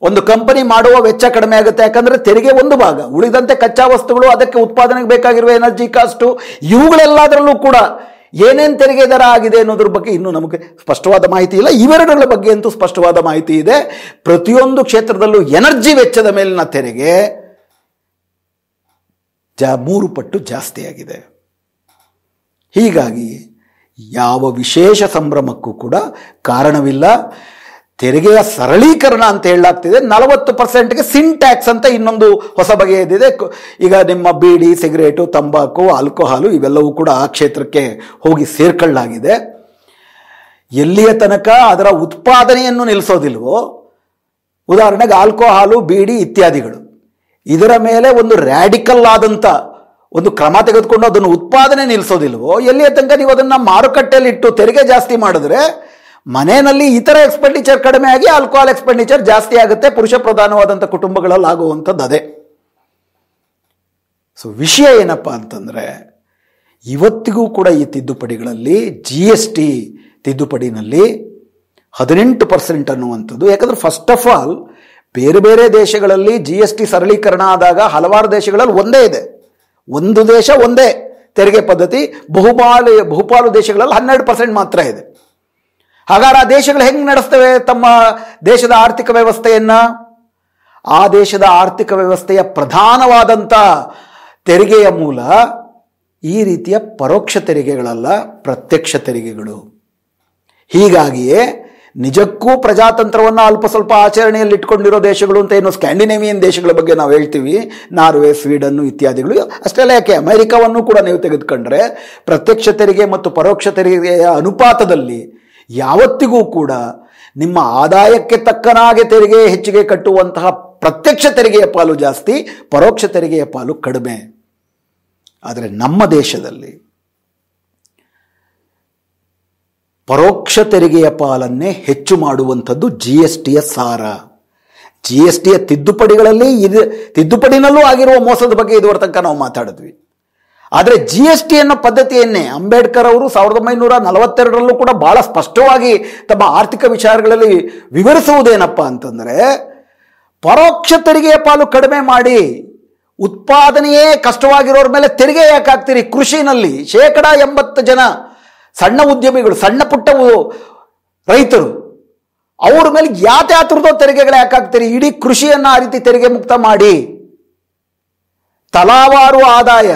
ಒಂದು ಕಂಪನಿ ಮಾಡುವ ವೆಚ್ಚ ಕಡಿಮೆ ಆಗುತ್ತೆ, ಯಾಕಂದ್ರೆ ತೆರಿಗೆ ಒಂದು ಭಾಗ, ಉಳಿದಂತೆ ಕಚ್ಚಾ ವಸ್ತುಗಳು, ಅದಕ್ಕೆ ಉತ್ಪಾದನೆಗೆ ಬೇಕಾಗಿರುವ ಎನರ್ಜಿ ಕಾಸ್ಟು, ಇವುಗಳೆಲ್ಲದರಲ್ಲೂ ಕೂಡ ಏನೇನು ತೆರಿಗೆ ದರ ಆಗಿದೆ ಅನ್ನೋದ್ರ ಬಗ್ಗೆ ಇನ್ನೂ ನಮಗೆ ಸ್ಪಷ್ಟವಾದ ಮಾಹಿತಿ ಇಲ್ಲ. ಇವೆರಡರ ಬಗ್ಗೆ ಅಂತೂ ಸ್ಪಷ್ಟವಾದ ಮಾಹಿತಿ ಇದೆ. ಪ್ರತಿಯೊಂದು ಕ್ಷೇತ್ರದಲ್ಲೂ ಎನರ್ಜಿ ವೆಚ್ಚದ ಮೇಲಿನ ತೆರಿಗೆ 3 ಪಟ್ಟು ಜಾಸ್ತಿ ಆಗಿದೆ. ಹೀಗಾಗಿ ಯಾವ ವಿಶೇಷ ಸಂಭ್ರಮಕ್ಕೂ ಕೂಡ ಕಾರಣವಿಲ್ಲ. ತೆರಿಗೆಯ ಸರಳೀಕರಣ ಅಂತ ಹೇಳಲಾಗ್ತಿದೆ. 40%ಗೆ ಸಿನ್ ಟ್ಯಾಕ್ಸ್ ಅಂತ ಇನ್ನೊಂದು ಹೊಸ ಬಗೆಯದಿದೆ. ಈಗ ನಿಮ್ಮ ಬೀಡಿ, ಸಿಗರೇಟು, ತಂಬಾಕು, ಆಲ್ಕೋಹಾಲು ಇವೆಲ್ಲವೂ ಕೂಡ ಆ ಕ್ಷೇತ್ರಕ್ಕೆ ಹೋಗಿ ಸೇರ್ಕೊಳ್ಳಲಾಗಿದೆ. ಎಲ್ಲಿಯ ತನಕ ಅದರ ಉತ್ಪಾದನೆಯನ್ನು ನಿಲ್ಲಿಸೋದಿಲ್ವೋ, ಉದಾಹರಣೆಗೆ ಆಲ್ಕೋಹಾಲು, ಬೀಡಿ ಇತ್ಯಾದಿಗಳು, ಇದರ ಮೇಲೆ ಒಂದು ರ್ಯಾಡಿಕಲ್ ಆದಂಥ ಒಂದು ಕ್ರಮ ತೆಗೆದುಕೊಂಡು ಅದನ್ನು ಉತ್ಪಾದನೆ ನಿಲ್ಲಿಸೋದಿಲ್ವೋ, ಎಲ್ಲಿಯ ತನಕ ನೀವು ಅದನ್ನು ಮಾರುಕಟ್ಟೆಯಲ್ಲಿ ಇಟ್ಟು ತೆರಿಗೆ ಜಾಸ್ತಿ ಮಾಡಿದ್ರೆ ಮನೆಯಲ್ಲಿ ಇತರ ಎಕ್ಸ್ಪೆಂಡಿಚರ್ ಕಡಿಮೆ ಆಗಿ ಆಲ್ಕೋಹಾಲ್ ಎಕ್ಸ್ಪೆಂಡಿಚರ್ ಜಾಸ್ತಿ ಆಗುತ್ತೆ. ಪುರುಷ ಪ್ರಧಾನವಾದಂಥ ಕುಟುಂಬಗಳಲ್ಲಿ ಆಗುವಂಥದ್ದು ಅದೇ. ಸೊ ವಿಷಯ ಏನಪ್ಪ ಅಂತಂದರೆ, ಇವತ್ತಿಗೂ ಕೂಡ ಈ ತಿದ್ದುಪಡಿಗಳಲ್ಲಿ GST ತಿದ್ದುಪಡಿನಲ್ಲಿ 18% ಅನ್ನುವಂಥದ್ದು, ಯಾಕಂದ್ರೆ ಫಸ್ಟ್ ಆಫ್ ಆಲ್ ಬೇರೆ ಬೇರೆ ದೇಶಗಳಲ್ಲಿ GST ಸರಳೀಕರಣ ಆದಾಗ ಹಲವಾರು ದೇಶಗಳಲ್ಲಿ ಒಂದೇ ಇದೆ, ಒಂದು ದೇಶ ಒಂದೇ ತೆರಿಗೆ ಪದ್ಧತಿ. ಬಹುಪಾಲು ದೇಶಗಳಲ್ಲಿ 12% ಮಾತ್ರ ಇದೆ. ಹಾಗಾದ್ರೆ ಆ ದೇಶಗಳು ಹೆಂಗೆ ನಡೆಸ್ತವೆ ತಮ್ಮ ದೇಶದ ಆರ್ಥಿಕ ವ್ಯವಸ್ಥೆಯನ್ನ? ಆ ದೇಶದ ಆರ್ಥಿಕ ವ್ಯವಸ್ಥೆಯ ಪ್ರಧಾನವಾದಂಥ ತೆರಿಗೆಯ ಮೂಲ ಈ ರೀತಿಯ ಪರೋಕ್ಷ ತೆರಿಗೆಗಳಲ್ಲ, ಪ್ರತ್ಯಕ್ಷ ತೆರಿಗೆಗಳು. ಹೀಗಾಗಿಯೇ ನಿಜಕ್ಕೂ ಪ್ರಜಾತಂತ್ರವನ್ನು ಅಲ್ಪ ಸ್ವಲ್ಪ ಆಚರಣೆಯಲ್ಲಿ ಇಟ್ಕೊಂಡಿರೋ ದೇಶಗಳು ಅಂತ ಏನು ಸ್ಕ್ಯಾಂಡಿನೇವಿಯನ್ ದೇಶಗಳ ಬಗ್ಗೆ ನಾವು ಹೇಳ್ತೀವಿ, ನಾರ್ವೆ, ಸ್ವೀಡನ್ನು ಇತ್ಯಾದಿಗಳು, ಅಷ್ಟೆಲ್ಲ ಯಾಕೆ ಅಮೆರಿಕವನ್ನು ಕೂಡ ನೀವು ತೆಗೆದುಕೊಂಡ್ರೆ ಪ್ರತ್ಯಕ್ಷ ತೆರಿಗೆ ಮತ್ತು ಪರೋಕ್ಷ ತೆರಿಗೆಯ ಅನುಪಾತದಲ್ಲಿ ಯಾವತ್ತಿಗೂ ಕೂಡ ನಿಮ್ಮ ಆದಾಯಕ್ಕೆ ತಕ್ಕನಾಗೆ ತೆರಿಗೆ ಹೆಚ್ಚಿಗೆ ಕಟ್ಟುವಂತಹ ಪ್ರತ್ಯಕ್ಷ ತೆರಿಗೆಯ ಪಾಲು ಜಾಸ್ತಿ, ಪರೋಕ್ಷ ತೆರಿಗೆಯ ಪಾಲು ಕಡಿಮೆ. ಆದರೆ ನಮ್ಮ ದೇಶದಲ್ಲಿ ಪರೋಕ್ಷ ತೆರಿಗೆಯ ಪಾಲನ್ನೇ ಹೆಚ್ಚು ಮಾಡುವಂಥದ್ದು GSTಯ ಸಾರ. GSTಯ ತಿದ್ದುಪಡಿಗಳಲ್ಲಿ ತಿದ್ದುಪಡಿನಲ್ಲೂ ಆಗಿರುವ ಮೋಸದ ಬಗ್ಗೆ ಇದುವರೆ ತನಕ ನಾವು ಮಾತಾಡಿದ್ವಿ. ಆದರೆ GST ಅನ್ನೋ ಪದ್ಧತಿಯನ್ನೇ ಅಂಬೇಡ್ಕರ್ ಅವರು 1942ರಲ್ಲೂ ಕೂಡ ಬಹಳ ಸ್ಪಷ್ಟವಾಗಿ ತಮ್ಮ ಆರ್ಥಿಕ ವಿಚಾರಗಳಲ್ಲಿ ವಿವರಿಸುವುದೇನಪ್ಪ ಅಂತಂದರೆ, ಪರೋಕ್ಷ ತೆರಿಗೆಯ ಪಾಲು ಕಡಿಮೆ ಮಾಡಿ ಉತ್ಪಾದನೆಯೇ ಕಷ್ಟವಾಗಿರೋರ ಮೇಲೆ ತೆರಿಗೆ ಯಾಕೆ ಹಾಕ್ತೀರಿ? ಕೃಷಿನಲ್ಲಿ 80% ಸಣ್ಣ ಉದ್ಯಮಿಗಳು, ಸಣ್ಣ ಪುಟ್ಟ ರೈತರು, ಅವ್ರ ಮೇಲೆ ಯಾತ್ಯಾತ್ರದೋ ತೆರಿಗೆಗಳು ಯಾಕೆ ಹಾಕ್ತೀರಿ? ಇಡೀ ಕೃಷಿಯನ್ನು ಆ ರೀತಿ ತೆರಿಗೆ ಮುಕ್ತ ಮಾಡಿ ತಲಾವಾರು ಆದಾಯ,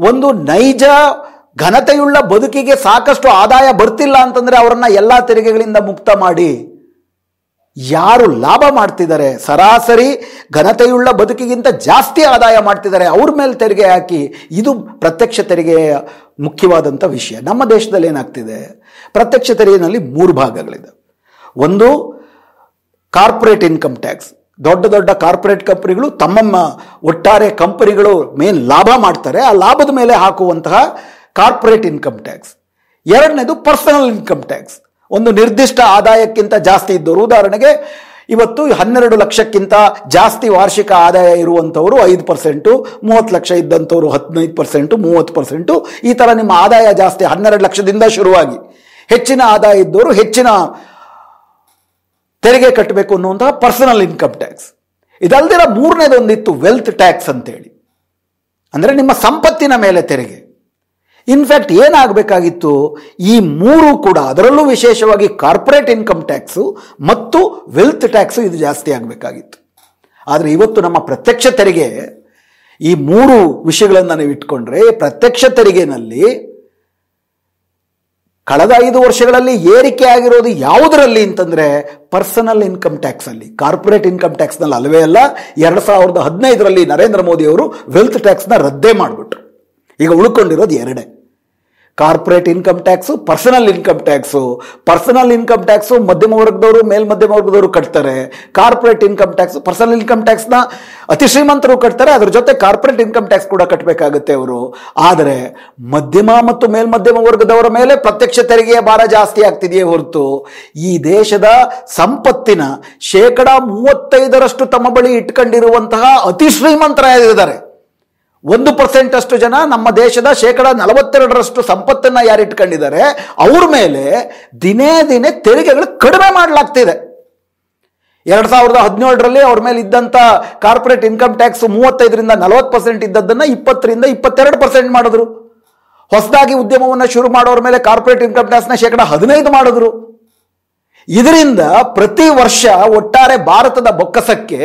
ಒಂದು ನೈಜ ಘನತೆಯುಳ್ಳ ಬದುಕಿಗೆ ಸಾಕಷ್ಟು ಆದಾಯ ಬರ್ತಿಲ್ಲ ಅಂತಂದ್ರೆ ಅವರನ್ನ ಎಲ್ಲ ತೆರಿಗೆಗಳಿಂದ ಮುಕ್ತ ಮಾಡಿ, ಯಾರು ಲಾಭ ಮಾಡ್ತಿದ್ದಾರೆ, ಸರಾಸರಿ ಘನತೆಯುಳ್ಳ ಬದುಕಿಗಿಂತ ಜಾಸ್ತಿ ಆದಾಯ ಮಾಡ್ತಿದ್ದಾರೆ, ಅವ್ರ ಮೇಲೆ ತೆರಿಗೆ ಹಾಕಿ. ಇದು ಪ್ರತ್ಯಕ್ಷ ತೆರಿಗೆಯ ಮುಖ್ಯವಾದಂಥ ವಿಷಯ. ನಮ್ಮ ದೇಶದಲ್ಲಿ ಏನಾಗ್ತಿದೆ, ಪ್ರತ್ಯಕ್ಷ ತೆರಿಗೆಯಲ್ಲಿ 3 ಭಾಗಗಳಿದೆ. ಒಂದು ಕಾರ್ಪೊರೇಟ್ ಇನ್ಕಮ್ ಟ್ಯಾಕ್ಸ್. ದೊಡ್ಡ ದೊಡ್ಡ ಕಾರ್ಪೊರೇಟ್ ಕಂಪನಿಗಳು ತಮ್ಮ ಒಟ್ಟಾರೆ ಕಂಪನಿಗಳು ಮೇನ್ ಲಾಭ ಮಾಡ್ತಾರೆ, ಆ ಲಾಭದ ಮೇಲೆ ಹಾಕುವಂತಹ ಕಾರ್ಪೊರೇಟ್ ಇನ್ಕಮ್ ಟ್ಯಾಕ್ಸ್. ಎರಡನೇದು ಪರ್ಸನಲ್ ಇನ್ಕಮ್ ಟ್ಯಾಕ್ಸ್. ಒಂದು ನಿರ್ದಿಷ್ಟ ಆದಾಯಕ್ಕಿಂತ ಜಾಸ್ತಿ ಇದ್ದವರು, ಉದಾಹರಣೆಗೆ ಇವತ್ತು 12 ಲಕ್ಷಕ್ಕಿಂತ ಜಾಸ್ತಿ ವಾರ್ಷಿಕ ಆದಾಯ ಇರುವಂಥವರು 5%, 30 ಲಕ್ಷ ಇದ್ದಂಥವ್ರು 15%, 30%, ಈ ಥರ ನಿಮ್ಮ ಆದಾಯ ಜಾಸ್ತಿ 12 ಲಕ್ಷದಿಂದ ಶುರುವಾಗಿ ಹೆಚ್ಚಿನ ಆದಾಯ ಇದ್ದವರು ಹೆಚ್ಚಿನ ತೆರಿಗೆ ಕಟ್ಟಬೇಕು ಅನ್ನುವಂತಹ ಪರ್ಸನಲ್ ಇನ್ಕಮ್ ಟ್ಯಾಕ್ಸ್. ಇದಲ್ದಿರ 3ನೇದೊಂದಿತ್ತು ವೆಲ್ತ್ ಟ್ಯಾಕ್ಸ್ ಅಂತೇಳಿ, ಅಂದರೆ ನಿಮ್ಮ ಸಂಪತ್ತಿನ ಮೇಲೆ ತೆರಿಗೆ. ಇನ್ಫ್ಯಾಕ್ಟ್ ಏನಾಗಬೇಕಾಗಿತ್ತು, ಈ 3 ಕೂಡ, ಅದರಲ್ಲೂ ವಿಶೇಷವಾಗಿ ಕಾರ್ಪೊರೇಟ್ ಇನ್ಕಮ್ ಟ್ಯಾಕ್ಸು ಮತ್ತು ವೆಲ್ತ್ ಟ್ಯಾಕ್ಸು ಇದು ಜಾಸ್ತಿ ಆಗಬೇಕಾಗಿತ್ತು. ಆದರೆ ಇವತ್ತು ನಮ್ಮ ಪ್ರತ್ಯಕ್ಷ ತೆರಿಗೆ, ಈ 3 ವಿಷಯಗಳನ್ನು ನೀವು ಇಟ್ಕೊಂಡ್ರೆ, ಪ್ರತ್ಯಕ್ಷ ತೆರಿಗೆನಲ್ಲಿ ಕಳೆದ 5 ವರ್ಷಗಳಲ್ಲಿ ಏರಿಕೆ ಆಗಿರೋದು ಯಾವುದರಲ್ಲಿ ಅಂತಂದ್ರೆ ಪರ್ಸನಲ್ ಇನ್ಕಮ್ ಟ್ಯಾಕ್ಸ್ ಅಲ್ಲಿ, ಕಾರ್ಪೊರೇಟ್ ಇನ್ಕಮ್ ಟ್ಯಾಕ್ಸ್ ನಲ್ಲಿ ಅಲ್ಲವೇ ಅಲ್ಲ. 2015ರಲ್ಲಿ ನರೇಂದ್ರ ಮೋದಿ ಅವರು ವೆಲ್ತ್ ಟ್ಯಾಕ್ಸ್ ನ ರದ್ದೇ ಮಾಡಿಬಿಟ್ರು. ಈಗ ಉಳ್ಕೊಂಡಿರೋದು ಎರಡೇ, corporate income tax, personal income tax. Personal income tax ಮಧ್ಯಮ ವರ್ಗದವರು, ಮೇಲ್ಮಧ್ಯಮ ವರ್ಗದವರು ಕಟ್ತಾರೆ. Corporate income tax, personal income ಟ್ಯಾಕ್ಸ್ನ ಅತಿ ಶ್ರೀಮಂತರು ಕಟ್ತಾರೆ, ಅದ್ರ ಜೊತೆ ಕಾರ್ಪೊರೇಟ್ ಇನ್ಕಮ್ ಟ್ಯಾಕ್ಸ್ ಕೂಡ ಕಟ್ಟಬೇಕಾಗುತ್ತೆ ಅವರು. ಆದರೆ ಮಧ್ಯಮ ಮತ್ತು ಮೇಲ್ಮಧ್ಯಮ ವರ್ಗದವರ ಮೇಲೆ ಪ್ರತ್ಯಕ್ಷ ತೆರಿಗೆಯ ಭಾರ ಜಾಸ್ತಿ ಆಗ್ತಿದೆಯೇ ಹೊರತು ಈ ದೇಶದ ಸಂಪತ್ತಿನ 35% ತಮ್ಮ ಬಳಿ ಇಟ್ಕೊಂಡಿರುವಂತಹ ಅತಿ ಶ್ರೀಮಂತರಾಗಿದ್ದಾರೆ. 1% ಅಷ್ಟು ಜನ ನಮ್ಮ ದೇಶದ 42% ಸಂಪತ್ತನ್ನ ಯಾರು ಇಟ್ಕೊಂಡಿದ್ದಾರೆ ಅವ್ರ ಮೇಲೆ ದಿನೇ ದಿನೇ ತೆರಿಗೆಗಳು ಕಡಿಮೆ ಮಾಡಲಾಗ್ತಿದೆ. 2017ರಲ್ಲಿ ಅವ್ರ ಮೇಲೆ ಇದ್ದಂತ ಕಾರ್ಪೊರೇಟ್ ಇನ್ಕಮ್ ಟ್ಯಾಕ್ಸ್ 35ರಿಂದ 40% ಇದ್ದದ್ದನ್ನ 20ರಿಂದ 22% ಮಾಡಿದ್ರು. ಹೊಸದಾಗಿ ಉದ್ಯಮವನ್ನು ಶುರು ಮಾಡೋರ ಮೇಲೆ ಕಾರ್ಪೊರೇಟ್ ಇನ್ಕಮ್ ಟ್ಯಾಕ್ಸ್ನ 15% ಮಾಡಿದ್ರು. ಇದರಿಂದ ಪ್ರತಿ ವರ್ಷ ಒಟ್ಟಾರೆ ಭಾರತದ ಬೊಕ್ಕಸಕ್ಕೆ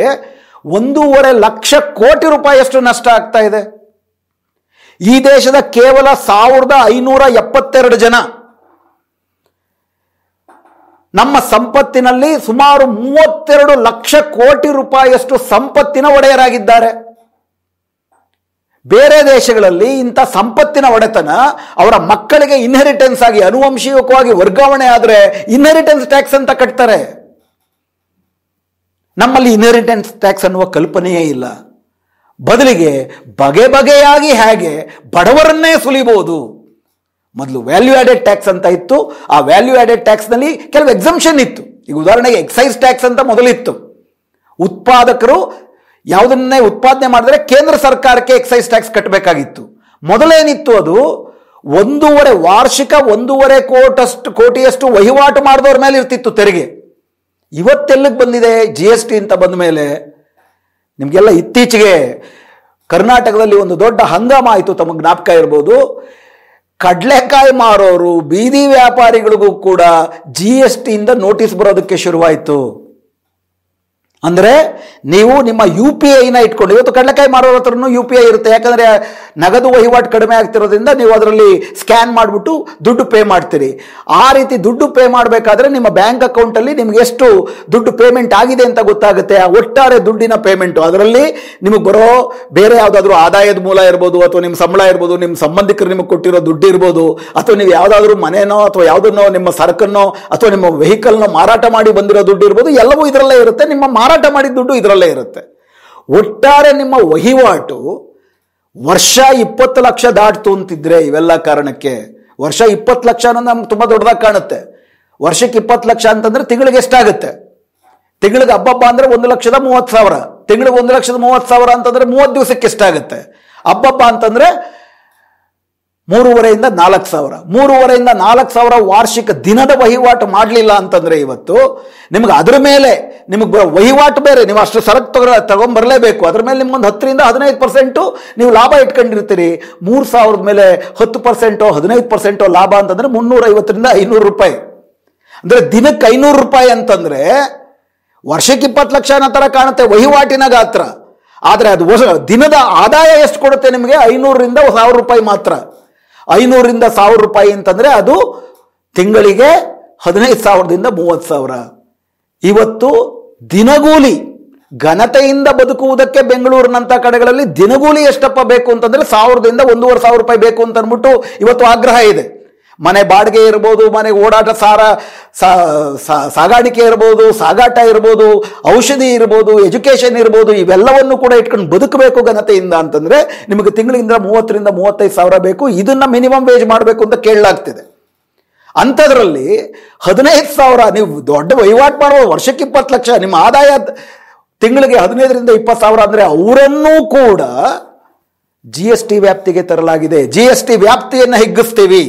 1.5 ಲಕ್ಷ ಕೋಟಿ ರೂಪಾಯಿಯಷ್ಟು ನಷ್ಟ ಆಗ್ತಾ ಇದೆ. ಈ ದೇಶದ ಕೇವಲ 1572 ಜನ ನಮ್ಮ ಸಂಪತ್ತಿನಲ್ಲಿ ಸುಮಾರು 32 ಲಕ್ಷ ಕೋಟಿ ರೂಪಾಯಿಯಷ್ಟು ಸಂಪತ್ತಿನ ಒಡೆಯರಾಗಿದ್ದಾರೆ. ಬೇರೆ ದೇಶಗಳಲ್ಲಿ ಇಂಥ ಸಂಪತ್ತಿನ ಒಡೆತನ ಅವರ ಮಕ್ಕಳಿಗೆ ಇನ್ಹೆರಿಟೆನ್ಸ್ ಆಗಿ ಅನುವಂಶಿಕವಾಗಿ ವರ್ಗಾವಣೆ ಆದರೆ ಇನ್ಹೆರಿಟೆನ್ಸ್ ಟ್ಯಾಕ್ಸ್ ಅಂತ ಕಟ್ತಾರೆ. ನಮ್ಮಲ್ಲಿ ಇನ್ಹೆರಿಟೆನ್ಸ್ ಟ್ಯಾಕ್ಸ್ ಅನ್ನುವ ಕಲ್ಪನೆಯೇ ಇಲ್ಲ. ಬದಲಿಗೆ ಬಗೆ ಬಗೆಯಾಗಿ ಹೇಗೆ ಬಡವರನ್ನೇ ಸುಲಿಬಹುದು. ಮೊದಲು ವ್ಯಾಲ್ಯೂ ಆಡೆಡ್ ಟ್ಯಾಕ್ಸ್ ಅಂತ ಇತ್ತು. ಆ ವ್ಯಾಲ್ಯೂ ಆಡೆಡ್ ಟ್ಯಾಕ್ಸ್ನಲ್ಲಿ ಕೆಲವು ಎಕ್ಸಂಪ್ಷನ್ ಇತ್ತು. ಈಗ ಉದಾಹರಣೆಗೆ ಎಕ್ಸೈಸ್ ಟ್ಯಾಕ್ಸ್ ಅಂತ ಮೊದಲಿತ್ತು. ಉತ್ಪಾದಕರು ಯಾವುದನ್ನೇ ಉತ್ಪಾದನೆ ಮಾಡಿದ್ರೆ ಕೇಂದ್ರ ಸರ್ಕಾರಕ್ಕೆ ಎಕ್ಸೈಸ್ ಟ್ಯಾಕ್ಸ್ ಕಟ್ಟಬೇಕಾಗಿತ್ತು. ಮೊದಲೇನಿತ್ತು ಅದು ವಾರ್ಷಿಕ 1.5 ಕೋಟಿಯಷ್ಟು ವಹಿವಾಟು ಮಾಡಿದವ್ರ ಮೇಲೆ ಇರ್ತಿತ್ತು ತೆರಿಗೆ. ಇವತ್ತೆಲ್ಲಿಗೆ ಬಂದಿದೆ GST ಅಂತ ಬಂದ ಮೇಲೆ? ನಿಮಗೆಲ್ಲ ಇತ್ತೀಚೆಗೆ ಕರ್ನಾಟಕದಲ್ಲಿ ಒಂದು ದೊಡ್ಡ ಹಂಗಾಮ ಆಯಿತು, ತಮಗೆ ಜ್ಞಾಪಕ ಇರ್ಬೋದು. ಕಡಲೆಕಾಯಿ ಮಾರೋರು, ಬೀದಿ ವ್ಯಾಪಾರಿಗಳಿಗೂ ಕೂಡ GST ಇಂದ ನೋಟಿಸ್ ಬರೋದಕ್ಕೆ ಶುರುವಾಯಿತು. ಅಂದರೆ ನೀವು ನಿಮ್ಮ UPI ಇಟ್ಕೊಂಡು, ಇವತ್ತು ಕಡಲೆಕಾಯಿ ಮಾರೋರ ಹತ್ರನೂ UPI ಇರುತ್ತೆ. ಯಾಕಂದರೆ ನಗದು ವಹಿವಾಟು ಕಡಿಮೆ ಆಗ್ತಿರೋದ್ರಿಂದ ನೀವು ಅದರಲ್ಲಿ ಸ್ಕ್ಯಾನ್ ಮಾಡಿಬಿಟ್ಟು ದುಡ್ಡು ಪೇ ಮಾಡ್ತೀರಿ. ಆ ರೀತಿ ದುಡ್ಡು ಪೇ ಮಾಡಬೇಕಾದ್ರೆ ನಿಮ್ಮ ಬ್ಯಾಂಕ್ ಅಕೌಂಟಲ್ಲಿ ನಿಮ್ಗೆ ಎಷ್ಟು ದುಡ್ಡು ಪೇಮೆಂಟ್ ಆಗಿದೆ ಅಂತ ಗೊತ್ತಾಗುತ್ತೆ. ಆ ಒಟ್ಟಾರೆ ದುಡ್ಡಿನ ಪೇಮೆಂಟು, ಅದರಲ್ಲಿ ನಿಮಗೆ ಬರೋ ಬೇರೆ ಯಾವುದಾದ್ರೂ ಆದಾಯದ ಮೂಲ ಇರ್ಬೋದು, ಅಥವಾ ನಿಮ್ಮ ಸಂಬಳ ಇರ್ಬೋದು, ನಿಮ್ಮ ಸಂಬಂಧಿಕರು ನಿಮಗೆ ಕೊಟ್ಟಿರೋ ದುಡ್ಡು ಇರ್ಬೋದು, ಅಥವಾ ನೀವು ಯಾವುದಾದ್ರೂ ಮನೆನೋ ಅಥವಾ ಯಾವುದನ್ನೋ ನಿಮ್ಮ ಸರಕನ್ನೋ ಅಥವಾ ನಿಮ್ಮ ವೆಹಿಕಲ್ನೋ ಮಾರಾಟ ಮಾಡಿ ಬಂದಿರೋ ದುಡ್ಡು ಇರ್ಬೋದು, ಎಲ್ಲವೂ ಇದರಲ್ಲೇ ಇರುತ್ತೆ. ನಿಮ್ಮ ಮಾರಾಟ ಮಾಡಿದ ದುಡ್ಡು ಇದರಲ್ಲೇ ಇರುತ್ತೆ. ಒಟ್ಟಾರೆ ನಿಮ್ಮ ವಹಿವಾಟು ವರ್ಷ 20 ಲಕ್ಷ ದಾಟ್ತು ಅಂತಿದ್ರೆ, ಇವೆಲ್ಲ ಕಾರಣಕ್ಕೆ ವರ್ಷ 20 ಲಕ್ಷ ಅನ್ನೋದು ನಮ್ಗೆ ತುಂಬಾ ದೊಡ್ಡದಾಗಿ ಕಾಣುತ್ತೆ. ವರ್ಷಕ್ಕೆ 20 ಲಕ್ಷ ಅಂತಂದ್ರೆ ತಿಂಗಳಿಗೆ ಎಷ್ಟಾಗುತ್ತೆ? ತಿಂಗಳಿಗೆ ಹಬ್ಬ ಅಂದ್ರೆ 1,30,30,000. ತಿಂಗಳಿಗೆ 1,30,30,000 ಅಂತಂದ್ರೆ 30 ದಿವಸಕ್ಕೆ ಎಷ್ಟಾಗುತ್ತೆ? ಹಬ್ಬ ಅಂತಂದ್ರೆ 3,500ರಿಂದ 4,000. 3,500ರಿಂದ 4,000 ವಾರ್ಷಿಕ ದಿನದ ವಹಿವಾಟು ಮಾಡಲಿಲ್ಲ ಅಂತಂದ್ರೆ ಇವತ್ತು ನಿಮ್ಗೆ ಅದ್ರ ಮೇಲೆ ನಿಮಗೆ ವಹಿವಾಟು ಬೇರೆ, ನೀವು ಅಷ್ಟು ಸರಕು ತಗೊಂಡ್ಬರಲೇಬೇಕು. ಅದ್ರ ಮೇಲೆ ನಿಮ್ಗೊಂದು 10ರಿಂದ 15% ನೀವು ಲಾಭ ಇಟ್ಕೊಂಡಿರ್ತೀರಿ. 3,000 ಮೇಲೆ 10% 15% ಲಾಭ ಅಂತಂದ್ರೆ 350ರಿಂದ 500 ರೂಪಾಯಿ. ಅಂದ್ರೆ ದಿನಕ್ಕೆ 500 ರೂಪಾಯಿ ಅಂತಂದ್ರೆ ವರ್ಷಕ್ಕೆ 20 ಲಕ್ಷ ಅನ್ನೋ ತರ ಕಾಣುತ್ತೆ ವಹಿವಾಟಿನ ಗಾತ್ರ. ಆದ್ರೆ ಅದು ದಿನದ ಆದಾಯ ಎಷ್ಟು ಕೊಡುತ್ತೆ ನಿಮಗೆ? 500ರಿಂದ 1,000 ರೂಪಾಯಿ ಮಾತ್ರ. 500ರಿಂದ 1,000 ರೂಪಾಯಿ ಅಂತಂದ್ರೆ ಅದು ತಿಂಗಳಿಗೆ 15,000ದಿಂದ 30,000. ಇವತ್ತು ದಿನಗೂಲಿ ಘನತೆಯಿಂದ ಬದುಕುವುದಕ್ಕೆ ಬೆಂಗಳೂರಿನಂತ ಕಡೆಗಳಲ್ಲಿ ದಿನಗೂಲಿ ಎಷ್ಟಪ್ಪ ಬೇಕು ಅಂತಂದ್ರೆ 1,000ದಿಂದ 1,500 ರೂಪಾಯಿ ಬೇಕು ಅಂತ ಅಂದ್ಬಿಟ್ಟು ಇವತ್ತು ಆಗ್ರಹ ಇದೆ. ಮನೆ ಬಾಡಿಗೆ ಇರ್ಬೋದು, ಮನೆ ಓಡಾಟ ಸಾಗಾಣಿಕೆ ಇರ್ಬೋದು, ಸಾಗಾಟ ಇರ್ಬೋದು, ಔಷಧಿ ಇರ್ಬೋದು, ಎಜುಕೇಶನ್ ಇರ್ಬೋದು, ಇವೆಲ್ಲವನ್ನು ಕೂಡ ಇಟ್ಕೊಂಡು ಬದುಕಬೇಕು ಘನತೆಯಿಂದ ಅಂತಂದ್ರೆ ನಿಮಗೆ ತಿಂಗಳಿಂದ 30ರಿಂದ 35,000 ಬೇಕು. ಇದನ್ನ ಮಿನಿಮಮ್ ವೇಜ್ ಮಾಡಬೇಕು ಅಂತ ಕೇಳಲಾಗ್ತಿದೆ. ಅಂಥದ್ರಲ್ಲಿ 15,000 ನೀವು ದೊಡ್ಡ ವಹಿವಾಟು ಮಾಡುವ ವರ್ಷಕ್ಕೆ 20 ಲಕ್ಷ, ನಿಮ್ಮ ಆದಾಯ ತಿಂಗಳಿಗೆ 15ರಿಂದ 20,000 ಅಂದ್ರೆ ಅವರನ್ನೂ ಕೂಡ GST ವ್ಯಾಪ್ತಿಗೆ ತರಲಾಗಿದೆ. GST ವ್ಯಾಪ್ತಿಯನ್ನು ಹಿಗ್ಗಿಸ್ತೀವಿ,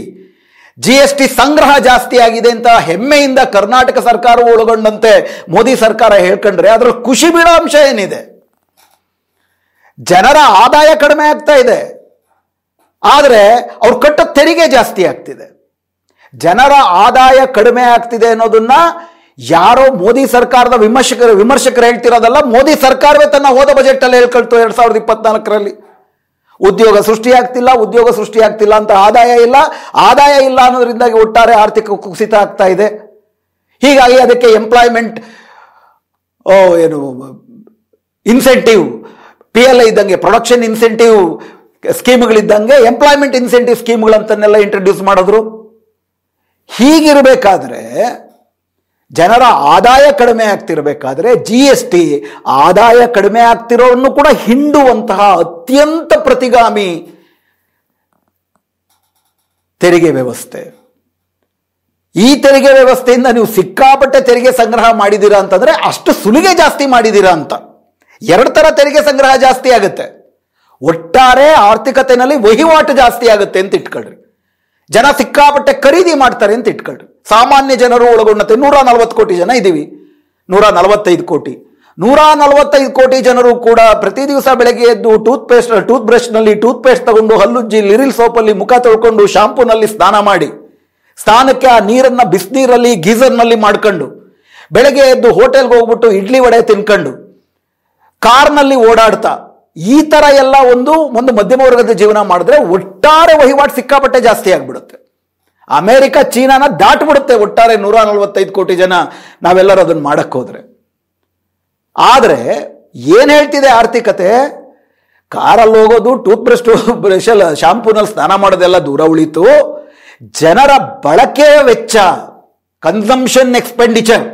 GST ಸಂಗ್ರಹ ಜಾಸ್ತಿ ಆಗಿದೆ ಅಂತ ಹೆಮ್ಮೆಯಿಂದ ಕರ್ನಾಟಕ ಸರ್ಕಾರವು ಒಳಗೊಂಡಂತೆ ಮೋದಿ ಸರ್ಕಾರ ಹೇಳ್ಕೊಂಡ್ರೆ ಅದರ ಖುಷಿ ಬೀಳೋ ಅಂಶ ಏನಿದೆ? ಜನರ ಆದಾಯ ಕಡಿಮೆ ಆಗ್ತಾ ಇದೆ, ಆದರೆ ಅವ್ರು ಕಟ್ಟೋ ತೆರಿಗೆ ಜಾಸ್ತಿ ಆಗ್ತಿದೆ. ಜನರ ಆದಾಯ ಕಡಿಮೆ ಆಗ್ತಿದೆ ಅನ್ನೋದನ್ನ ಯಾರೋ ಮೋದಿ ಸರ್ಕಾರದ ವಿಮರ್ಶಕರು ಹೇಳ್ತಿರೋದಲ್ಲ, ಮೋದಿ ಸರ್ಕಾರವೇ ತನ್ನ ಹೋದ ಬಜೆಟ್ ಅಲ್ಲಿ ಹೇಳ್ಕೊಳ್ತು 2024ರಲ್ಲಿ. ಉದ್ಯೋಗ ಸೃಷ್ಟಿಯಾಗ್ತಿಲ್ಲ ಅಂತ ಆದಾಯ ಇಲ್ಲ ಅನ್ನೋದ್ರಿಂದಾಗಿ ಒಟ್ಟಾರೆ ಆರ್ಥಿಕ ಕುಸಿತ ಆಗ್ತಾ ಇದೆ. ಹೀಗಾಗಿ ಅದಕ್ಕೆ ಎಂಪ್ಲಾಯ್ಮೆಂಟ್ ಇನ್ಸೆಂಟಿವ್, PLI ಇದ್ದಂಗೆ, ಪ್ರೊಡಕ್ಷನ್ ಇನ್ಸೆಂಟಿವ್ ಸ್ಕೀಮ್ಗಳಿದ್ದಂಗೆ ಎಂಪ್ಲಾಯ್ಮೆಂಟ್ ಇನ್ಸೆಂಟಿವ್ ಸ್ಕೀಮ್ಗಳಂತನ್ನೆಲ್ಲ ಇಂಟ್ರೊಡ್ಯೂಸ್ ಮಾಡಿದ್ರು. ಹೀಗಿರಬೇಕಾದ್ರೆ, ಜನರ ಆದಾಯ ಕಡಿಮೆ ಆಗ್ತಿರಬೇಕಾದ್ರೆ GST ಆದಾಯ ಕಡಿಮೆ ಆಗ್ತಿರೋನ್ನು ಕೂಡ ಹಿಂಡುವಂತಹ ಅತ್ಯಂತ ಪ್ರತಿಗಾಮಿ ತೆರಿಗೆ ವ್ಯವಸ್ಥೆ. ಈ ತೆರಿಗೆ ವ್ಯವಸ್ಥೆಯಿಂದ ನೀವು ಸಿಕ್ಕಾಪಟ್ಟೆ ತೆರಿಗೆ ಸಂಗ್ರಹ ಮಾಡಿದ್ದೀರಾ ಅಂತಂದ್ರೆ ಅಷ್ಟು ಸುಲಿಗೆ ಜಾಸ್ತಿ ಮಾಡಿದ್ದೀರಾ ಅಂತ. ಎರಡು ತರ ತೆರಿಗೆ ಸಂಗ್ರಹ ಜಾಸ್ತಿ ಆಗುತ್ತೆ. ಒಟ್ಟಾರೆ ಆರ್ಥಿಕತೆಯಲ್ಲಿ ವಹಿವಾಟು ಜಾಸ್ತಿ ಆಗುತ್ತೆ ಅಂತ ಇಟ್ಕೊಳ್ರಿ. ಜನ ಸಿಕ್ಕಾಪಟ್ಟೆ ಖರೀದಿ ಮಾಡ್ತಾರೆ ಅಂತ ಇಟ್ಕೊಳ್ರಿ. ಸಾಮಾನ್ಯ ಜನರು ಒಳಗೊಂಡಂತೆ 140 ಕೋಟಿ ಜನ ಇದ್ದೀವಿ. 145 ಕೋಟಿ ಜನರು ಕೂಡ ಪ್ರತಿ ದಿವಸ ಬೆಳಗ್ಗೆ ಎದ್ದು ಟೂತ್ ಬ್ರಷ್ನಲ್ಲಿ ಟೂತ್ ಪೇಸ್ಟ್ ತಗೊಂಡು, ಹಲ್ಲುಜ್ಜಿ, ಲಿರಿಲ್ ಸೋಪಲ್ಲಿ ಮುಖ ತೊಳ್ಕೊಂಡು, ಶಾಂಪೂನಲ್ಲಿ ಸ್ನಾನ ಮಾಡಿ, ಸ್ನಾನಕ್ಕೆ ಆ ನೀರನ್ನ ಬಿಸಿನೀರಲ್ಲಿ ಗೀಸರ್ನಲ್ಲಿ ಮಾಡ್ಕೊಂಡು, ಬೆಳಗ್ಗೆ ಎದ್ದು ಹೋಟೆಲ್ಗೆ ಹೋಗ್ಬಿಟ್ಟು ಇಡ್ಲಿ ವಡೆ ತಿನ್ಕೊಂಡು, ಕಾರ್ನಲ್ಲಿ ಓಡಾಡ್ತಾ, ಈ ತರ ಎಲ್ಲ ಒಂದು ಮಧ್ಯಮ ವರ್ಗದ ಜೀವನ ಮಾಡಿದ್ರೆ ಒಟ್ಟಾರೆ ವಹಿವಾಟು ಸಿಕ್ಕಾಪಟ್ಟೆ ಜಾಸ್ತಿ ಆಗ್ಬಿಡುತ್ತೆ. ಅಮೆರಿಕ, ಚೀನಾನ ದಾಟ್ಬಿಡುತ್ತೆ ಒಟ್ಟಾರೆ 145 ಕೋಟಿ ಜನ ನಾವೆಲ್ಲರೂ ಅದನ್ನ ಮಾಡಕ್ ಹೋದ್ರೆ. ಆದ್ರೆ ಏನ್ ಹೇಳ್ತಿದೆ ಆರ್ಥಿಕತೆ? ಕಾರಲ್ಲಿ ಹೋಗೋದು, ಟೂತ್ ಬ್ರಷ್ ಶಾಂಪೂನಲ್ಲಿ ಸ್ನಾನ ಮಾಡೋದೆಲ್ಲ ದೂರ ಉಳಿತು. ಜನರ ಬಳಕೆಯ ವೆಚ್ಚ, ಕನ್ಸಂಪ್ಷನ್ ಎಕ್ಸ್ಪೆಂಡಿಚರ್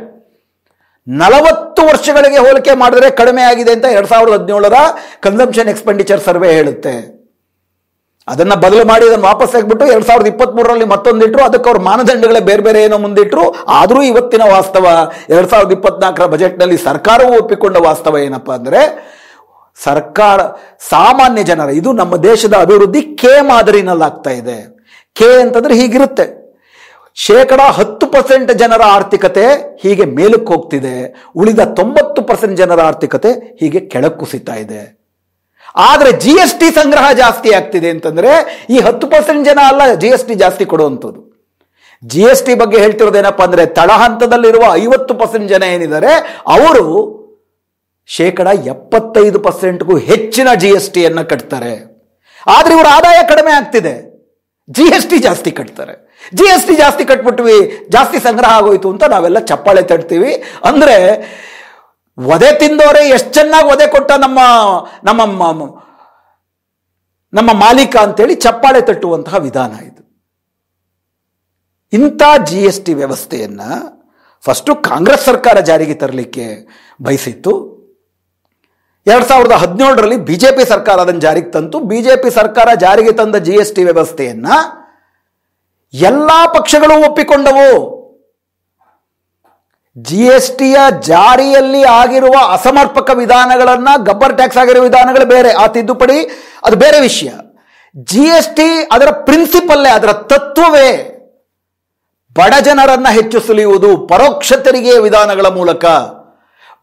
40 ವರ್ಷಗಳಿಗೆ ಹೋಲಿಕೆ ಮಾಡಿದ್ರೆ ಕಡಿಮೆ ಆಗಿದೆ ಅಂತ 2017ರ ಕನ್ಸಂಪ್ಷನ್ ಎಕ್ಸ್ಪೆಂಡಿಚರ್ ಸರ್ವೆ ಹೇಳುತ್ತೆ. ಅದನ್ನ ಬದಲು ಮಾಡಿ ಅದನ್ನು ವಾಪಸ್ ಹಾಕ್ಬಿಟ್ಟು 2023ರಲ್ಲಿ ಮತ್ತೊಂದಿಟ್ರು. ಅದಕ್ಕೆ ಅವ್ರ ಮಾನದಂಡಗಳೇ ಬೇರೆ ಬೇರೆ ಏನೋ ಮುಂದಿಟ್ರು. ಆದರೂ ಇವತ್ತಿನ ವಾಸ್ತವ 2024ರ ಬಜೆಟ್ನಲ್ಲಿ ಸರ್ಕಾರವು ಒಪ್ಪಿಕೊಂಡ ವಾಸ್ತವ ಏನಪ್ಪಾ ಅಂದ್ರೆ, ಸರ್ಕಾರ ಸಾಮಾನ್ಯ ಜನರ, ಇದು ನಮ್ಮ ದೇಶದ ಅಭಿವೃದ್ಧಿ ಕೆ ಮಾದರಿನಲ್ಲಿ ಆಗ್ತಾ ಇದೆ. ಕೆ ಅಂತಂದ್ರೆ ಹೀಗಿರುತ್ತೆ: 10% ಜನರ ಆರ್ಥಿಕತೆ ಹೀಗೆ ಮೇಲಕ್ಕೆ ಹೋಗ್ತಿದೆ, ಉಳಿದ 90% ಜನರ ಆರ್ಥಿಕತೆ ಹೀಗೆ ಕೆಳಕ್ಕೆ ಕುಸಿತಾ ಇದೆ. ಆದ್ರೆ GST ಸಂಗ್ರಹ ಜಾಸ್ತಿ ಆಗ್ತಿದೆ ಅಂತಂದ್ರೆ ಈ 10% ಜನ ಅಲ್ಲ GST ಜಾಸ್ತಿ ಕೊಡುವಂಥದ್ದು. GST ಬಗ್ಗೆ ಹೇಳ್ತಿರೋದೇನಪ್ಪ ಅಂದ್ರೆ, ತಳಹಂತದಲ್ಲಿರುವ 50% ಜನ ಏನಿದ್ದಾರೆ ಅವರು 75%ಗೂ ಹೆಚ್ಚಿನ GSTಯನ್ನ ಕಟ್ತಾರೆ. ಆದ್ರೆ ಇವರ ಆದಾಯ ಕಡಿಮೆ ಆಗ್ತಿದೆ, GST ಜಾಸ್ತಿ ಕಟ್ತಾರೆ. GST ಜಾಸ್ತಿ ಕಟ್ಬಿಟ್ವಿ, ಜಾಸ್ತಿ ಸಂಗ್ರಹ ಆಗೋಯ್ತು ಅಂತ ನಾವೆಲ್ಲ ಚಪ್ಪಾಳೆ ತಟ್ತೀವಿ. ಅಂದ್ರೆ ಒದೆ ತಿಂದವರೇ ಎಷ್ಟು ಚೆನ್ನಾಗಿ ಒದೆ ಕೊಟ್ಟ ನಮ್ಮ ಮಾಲೀಕ ಅಂತೇಳಿ ಚಪ್ಪಾಳೆ ತಟ್ಟುವಂತಹ ವಿಧಾನ ಇದು. ಇಂಥ GST ವ್ಯವಸ್ಥೆಯನ್ನ ಫಸ್ಟು ಕಾಂಗ್ರೆಸ್ ಸರ್ಕಾರ ಜಾರಿಗೆ ತರಲಿಕ್ಕೆ ಬಯಸಿತ್ತು. 2017ರಲ್ಲಿ BJP ಸರ್ಕಾರ ಅದನ್ನು ಜಾರಿಗೆ ತಂತು. BJP ಸರ್ಕಾರ ಜಾರಿಗೆ ತಂದ GST ವ್ಯವಸ್ಥೆಯನ್ನ ಎಲ್ಲಾ ಪಕ್ಷಗಳು ಒಪ್ಪಿಕೊಂಡವು. GSTಯ ಜಾರಿಯಲ್ಲಿ ಆಗಿರುವ ಅಸಮರ್ಪಕ ವಿಧಾನಗಳನ್ನ, ಗಬ್ಬರ್ ಟ್ಯಾಕ್ಸ್ ಆಗಿರುವ ವಿಧಾನಗಳು ಬೇರೆ, ಆ ತಿದ್ದುಪಡಿ ಅದು ಬೇರೆ ವಿಷಯ. GST ಅದರ ಪ್ರಿನ್ಸಿಪಲ್ಲೇ, ಅದರ ತತ್ವವೇ ಬಡ ಜನರನ್ನ ಹೆಚ್ಚು ಸುಲಿಯುವುದು. ಪರೋಕ್ಷ ತೆರಿಗೆಯ ವಿಧಾನಗಳ ಮೂಲಕ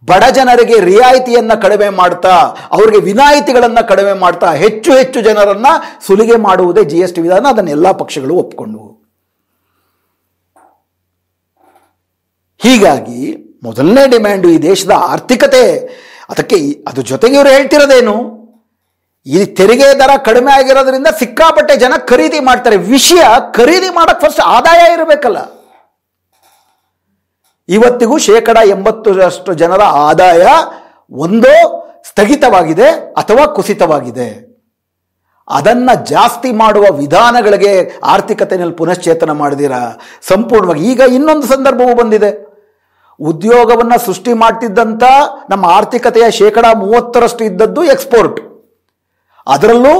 ಬಡ ಜನರಿಗೆ ರಿಯಾಯಿತಿಯನ್ನ ಕಡಿಮೆ ಮಾಡ್ತಾ, ಅವರಿಗೆ ವಿನಾಯಿತಿಗಳನ್ನ ಕಡಿಮೆ ಮಾಡ್ತಾ ಹೆಚ್ಚು ಹೆಚ್ಚು ಜನರನ್ನ ಸುಲಿಗೆ ಮಾಡುವುದೇ GST ವಿಧಾನ. ಅದನ್ನು ಎಲ್ಲಾ ಪಕ್ಷಗಳು ಒಪ್ಪಿಕೊಂಡವು. ಹೀಗಾಗಿ ಮೊದಲನೇ ಡಿಮ್ಯಾಂಡು ಈ ದೇಶದ ಆರ್ಥಿಕತೆ. ಅದಕ್ಕೆ ಅದ್ರ ಜೊತೆಗೆ ಇವರು ಹೇಳ್ತಿರೋದೇನು, ಈ ತೆರಿಗೆ ದರ ಕಡಿಮೆ ಆಗಿರೋದ್ರಿಂದ ಸಿಕ್ಕಾಪಟ್ಟೆ ಜನ ಖರೀದಿ ಮಾಡ್ತಾರೆ. ವಿಷಯ, ಖರೀದಿ ಮಾಡಕ್ ಫಸ್ಟ್ ಆದಾಯ ಇರಬೇಕಲ್ಲ. ಇವತ್ತಿಗೂ 80% ಜನರ ಆದಾಯ ಒಂದೋ ಸ್ಥಗಿತವಾಗಿದೆ ಅಥವಾ ಕುಸಿತವಾಗಿದೆ. ಅದನ್ನ ಜಾಸ್ತಿ ಮಾಡುವ ವಿಧಾನಗಳಿಗೆ ಆರ್ಥಿಕತೆಯಲ್ಲಿ ಪುನಶ್ಚೇತನ ಮಾಡಿದಿರಾ ಸಂಪೂರ್ಣವಾಗಿ. ಈಗ ಇನ್ನೊಂದು ಸಂದರ್ಭವೂ ಬಂದಿದೆ. ಉದ್ಯೋಗವನ್ನ ಸೃಷ್ಟಿ ಮಾಡ್ತಿದ್ದಂಥ ನಮ್ಮ ಆರ್ಥಿಕತೆಯ 30% ಇದ್ದದ್ದು ಎಕ್ಸ್ಪೋರ್ಟ್. ಅದರಲ್ಲೂ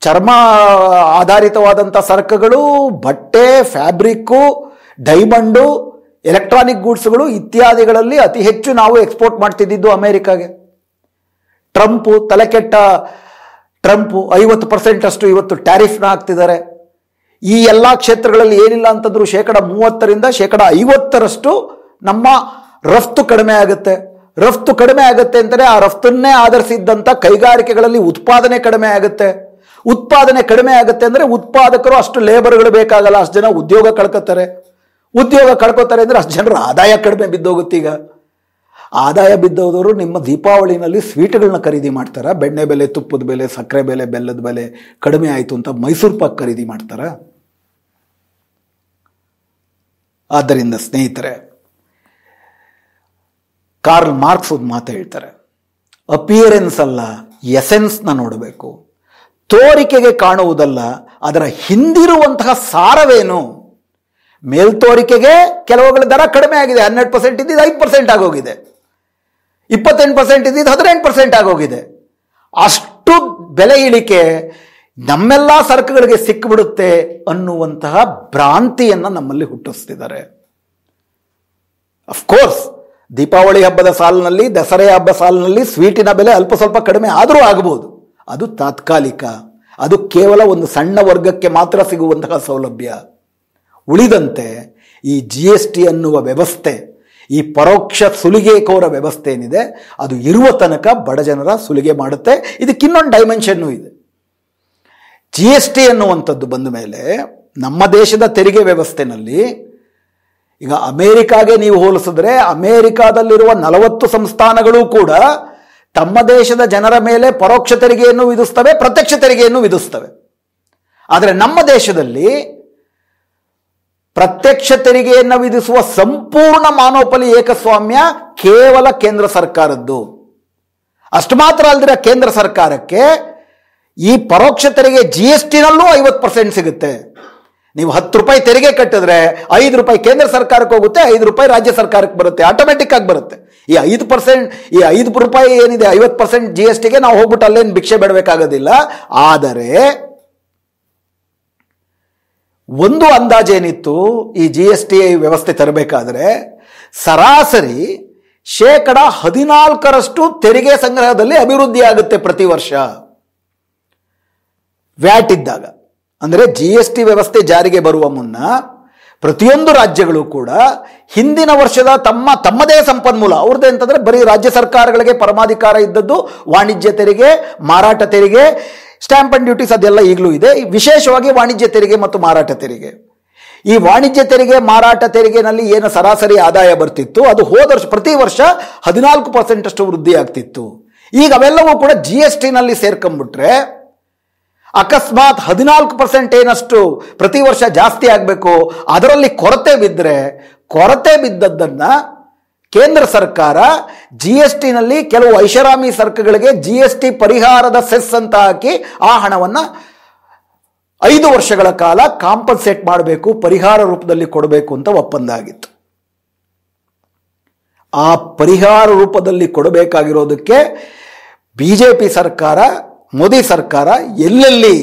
ಚರ್ಮ ಆಧಾರಿತವಾದಂಥ ಸರಕುಗಳು, ಬಟ್ಟೆ, ಫ್ಯಾಬ್ರಿಕ್ಕು, ಡೈಮಂಡು, ಎಲೆಕ್ಟ್ರಾನಿಕ್ ಗೂಡ್ಸ್ಗಳು ಇತ್ಯಾದಿಗಳಲ್ಲಿ ಅತಿ ಹೆಚ್ಚು ನಾವು ಎಕ್ಸ್ಪೋರ್ಟ್ ಮಾಡ್ತಿದ್ದು ಅಮೆರಿಕಾಗೆ. ತಲೆಕೆಟ್ಟ ಟ್ರಂಪು 50% ಅಷ್ಟು ಇವತ್ತು ಟ್ಯಾರಿಫ್ನ ಹಾಕ್ತಿದ್ದಾರೆ. ಈ ಎಲ್ಲ ಕ್ಷೇತ್ರಗಳಲ್ಲಿ ಏನಿಲ್ಲ ಅಂತಂದ್ರೂ 30%ರಿಂದ 50% ನಮ್ಮ ರಫ್ತು ಕಡಿಮೆ ಆಗುತ್ತೆ. ರಫ್ತು ಕಡಿಮೆ ಆಗುತ್ತೆ ಅಂದರೆ ಆ ರಫ್ತನ್ನೇ ಆಧರಿಸಿದ್ದಂಥ ಕೈಗಾರಿಕೆಗಳಲ್ಲಿ ಉತ್ಪಾದನೆ ಕಡಿಮೆ ಆಗುತ್ತೆ. ಉತ್ಪಾದನೆ ಕಡಿಮೆ ಆಗುತ್ತೆ ಅಂದರೆ ಉತ್ಪಾದಕರು ಅಷ್ಟು ಲೇಬರ್ಗಳು ಬೇಕಾಗಲ್ಲ, ಅಷ್ಟು ಜನ ಉದ್ಯೋಗ ಕಳ್ಕೊತಾರೆ. ಉದ್ಯೋಗ ಕಳ್ಕೊತಾರೆ ಅಂದರೆ ಅಷ್ಟು ಜನರ ಆದಾಯ ಕಡಿಮೆ ಬಿದ್ದೋಗುತ್ತೆ. ಈಗ ಆದಾಯ ಬಿದ್ದವರು ನಿಮ್ಮ ದೀಪಾವಳಿನಲ್ಲಿ ಸ್ವೀಟ್ಗಳನ್ನ ಖರೀದಿ ಮಾಡ್ತಾರಾ? ಬೆಣ್ಣೆ ಬೆಲೆ, ತುಪ್ಪದ ಬೆಲೆ, ಸಕ್ಕರೆ ಬೆಲೆ, ಬೆಲ್ಲದ ಬೆಲೆ ಕಡಿಮೆ ಆಯಿತು ಅಂತ ಮೈಸೂರು ಪಾಕ್ ಖರೀದಿ ಮಾಡ್ತಾರಾ? ಆದ್ದರಿಂದ ಸ್ನೇಹಿತರೆ, ಕಾರ್ಲ್ ಮಾರ್ಕ್ಸ್ ಒಂದು ಮಾತು ಹೇಳ್ತಾರೆ, ಅಪಿಯರೆನ್ಸ್ ಅಲ್ಲ ಎಸೆನ್ಸ್ನ ನೋಡಬೇಕು. ತೋರಿಕೆಗೆ ಕಾಣುವುದಲ್ಲ, ಅದರ ಹಿಂದಿರುವಂತಹ ಸಾರವೇನು. ಮೇಲ್ತೋರಿಕೆಗೆ ಕೆಲವುಗಳ ದರ ಕಡಿಮೆ ಆಗಿದೆ, 12% ಇದ್ದಿದ್ದು 5% ಆಗೋಗಿದೆ, 28% ಇದ್ದಿದ್ದು 18% ಆಗೋಗಿದೆ. ಅಷ್ಟು ಬೆಲೆ ಇಳಿಕೆ ನಮ್ಮೆಲ್ಲ ಸರಕುಗಳಿಗೆ ಸಿಕ್ಕಿಬಿಡುತ್ತೆ ಅನ್ನುವಂತಹ ಭ್ರಾಂತಿಯನ್ನು ನಮ್ಮಲ್ಲಿ ಹುಟ್ಟಿಸ್ತಿದ್ದಾರೆ. ಅಫ್ಕೋರ್ಸ್ ದೀಪಾವಳಿ ಹಬ್ಬದ ಸಾಲಿನಲ್ಲಿ, ದಸರೆ ಹಬ್ಬ ಸಾಲಿನಲ್ಲಿ ಸ್ವೀಟಿನ ಬೆಲೆ ಅಲ್ಪ ಸ್ವಲ್ಪ ಕಡಿಮೆ ಆದರೂ ಆಗಬಹುದು. ಅದು ತಾತ್ಕಾಲಿಕ, ಅದು ಕೇವಲ ಒಂದು ಸಣ್ಣ ವರ್ಗಕ್ಕೆ ಮಾತ್ರ ಸಿಗುವಂತಹ ಸೌಲಭ್ಯ. ಉಳಿದಂತೆ ಈ GST ಅನ್ನುವ ವ್ಯವಸ್ಥೆ, ಈ ಪರೋಕ್ಷ ಸುಲಿಗೆಕೋರ ವ್ಯವಸ್ಥೆ ಏನಿದೆ, ಅದು ಇರುವ ತನಕ ಬಡ ಜನರ ಸುಲಿಗೆ ಮಾಡುತ್ತೆ. ಇದಕ್ಕಿನ್ನೊಂದು ಡೈಮೆನ್ಷನ್ನು ಇದೆ. GST ಅನ್ನುವಂಥದ್ದು ಬಂದ ಮೇಲೆ ನಮ್ಮ ದೇಶದ ತೆರಿಗೆ ವ್ಯವಸ್ಥೆನಲ್ಲಿ, ಈಗ ಅಮೇರಿಕಾಗೆ ನೀವು ಹೋಲಿಸಿದ್ರೆ, ಅಮೇರಿಕಾದಲ್ಲಿರುವ 40 ಸಂಸ್ಥಾನಗಳು ಕೂಡ ತಮ್ಮ ದೇಶದ ಜನರ ಮೇಲೆ ಪರೋಕ್ಷ ತೆರಿಗೆಯನ್ನು ವಿಧಿಸ್ತವೆ, ಪ್ರತ್ಯಕ್ಷ ತೆರಿಗೆಯನ್ನು ವಿಧಿಸ್ತವೆ. ಆದರೆ ನಮ್ಮ ದೇಶದಲ್ಲಿ ಪ್ರತ್ಯಕ್ಷ ತೆರಿಗೆಯನ್ನು ವಿಧಿಸುವ ಸಂಪೂರ್ಣ ಮಾನೋಪಲಿ ಏಕಸ್ವಾಮ್ಯ ಕೇವಲ ಕೇಂದ್ರ ಸರ್ಕಾರದ್ದು. ಅಷ್ಟು ಮಾತ್ರ ಅಲ್ಲದಿರ ಕೇಂದ್ರ ಸರ್ಕಾರಕ್ಕೆ ಈ ಪರೋಕ್ಷ ತೆರಿಗೆ GSTನಲ್ಲೂ 50% ಸಿಗುತ್ತೆ. ನೀವು 10 ರೂಪಾಯಿ ತೆರಿಗೆ ಕಟ್ಟಿದ್ರೆ 5 ರೂಪಾಯಿ ಕೇಂದ್ರ ಸರ್ಕಾರಕ್ಕೆ ಹೋಗುತ್ತೆ, 5 ರೂಪಾಯಿ ರಾಜ್ಯ ಸರ್ಕಾರಕ್ಕೆ ಬರುತ್ತೆ, ಆಟೋಮೆಟಿಕ್ ಆಗಿ ಬರುತ್ತೆ. ಈ 5%, ಈ 5 ರೂಪಾಯಿ ಏನಿದೆ 50% GSTಗೆ ನಾವು ಹೋಗ್ಬಿಟ್ಟು ಅಲ್ಲೇನು ಭಿಕ್ಷೆ ಬೇಡಬೇಕಾಗೋದಿಲ್ಲ. ಆದರೆ ಒಂದು ಅಂದಾಜೇನಿತ್ತು, ಈ GST ವ್ಯವಸ್ಥೆ ತರಬೇಕಾದ್ರೆ ಸರಾಸರಿ 14% ತೆರಿಗೆ ಸಂಗ್ರಹದಲ್ಲಿ ಅಭಿವೃದ್ಧಿ ಆಗುತ್ತೆ ಪ್ರತಿ ವರ್ಷ ವ್ಯಾಟ್ ಇದ್ದಾಗ. ಅಂದರೆ GST ವ್ಯವಸ್ಥೆ ಜಾರಿಗೆ ಬರುವ ಮುನ್ನ ಪ್ರತಿಯೊಂದು ರಾಜ್ಯಗಳು ಕೂಡ ಹಿಂದಿನ ವರ್ಷದ ತಮ್ಮದೇ ಸಂಪನ್ಮೂಲ, ಅವ್ರದ್ದೇ ಅಂತಂದ್ರೆ ಬರೀ ರಾಜ್ಯ ಸರ್ಕಾರಗಳಿಗೆ ಪರಮಾಧಿಕಾರ ಇದ್ದದ್ದು ವಾಣಿಜ್ಯ ತೆರಿಗೆ, ಮಾರಾಟ ತೆರಿಗೆ, ಸ್ಟ್ಯಾಂಪ್ ಅಂಡ್ ಡ್ಯೂಟೀಸ್, ಅದೆಲ್ಲ ಈಗಲೂ ಇದೆ. ವಿಶೇಷವಾಗಿ ವಾಣಿಜ್ಯ ತೆರಿಗೆ ಮತ್ತು ಮಾರಾಟ ತೆರಿಗೆ. ಈ ವಾಣಿಜ್ಯ ತೆರಿಗೆ, ಮಾರಾಟ ತೆರಿಗೆನಲ್ಲಿ ಏನು ಸರಾಸರಿ ಆದಾಯ ಬರ್ತಿತ್ತು, ಅದು ಹೋದ ವರ್ಷ ಪ್ರತಿ ವರ್ಷ 14% ಅಷ್ಟು ವೃದ್ಧಿ ಆಗ್ತಿತ್ತು. ಈಗ ಅವೆಲ್ಲವೂ ಕೂಡ GSTನಲ್ಲಿ ಸೇರ್ಕೊಂಡ್ಬಿಟ್ರೆ ಅಕಸ್ಮಾತ್ 14% ಏನಷ್ಟು ಪ್ರತಿ ವರ್ಷ ಜಾಸ್ತಿ ಆಗಬೇಕು, ಅದರಲ್ಲಿ ಕೊರತೆ ಬಿದ್ದರೆ, ಕೊರತೆ ಬಿದ್ದದ್ದನ್ನ ಕೇಂದ್ರ ಸರ್ಕಾರ GSTನಲ್ಲಿ ಕೆಲವು ಐಷಾರಾಮಿ ಸರಕುಗಳಿಗೆ GST ಪರಿಹಾರದ ಸೆಸ್ ಅಂತ ಹಾಕಿ ಆ ಹಣವನ್ನು 5 ವರ್ಷಗಳ ಕಾಲ ಕಾಂಪನ್ಸೇಟ್ ಮಾಡಬೇಕು, ಪರಿಹಾರ ರೂಪದಲ್ಲಿ ಕೊಡಬೇಕು ಅಂತ ಒಪ್ಪಂದ ಆಗಿತ್ತು. ಆ ಪರಿಹಾರ ರೂಪದಲ್ಲಿ ಕೊಡಬೇಕಾಗಿರೋದಕ್ಕೆ BJP ಸರ್ಕಾರ, ಮೋದಿ ಸರ್ಕಾರ, ಎಲ್ಲೆಲ್ಲಿ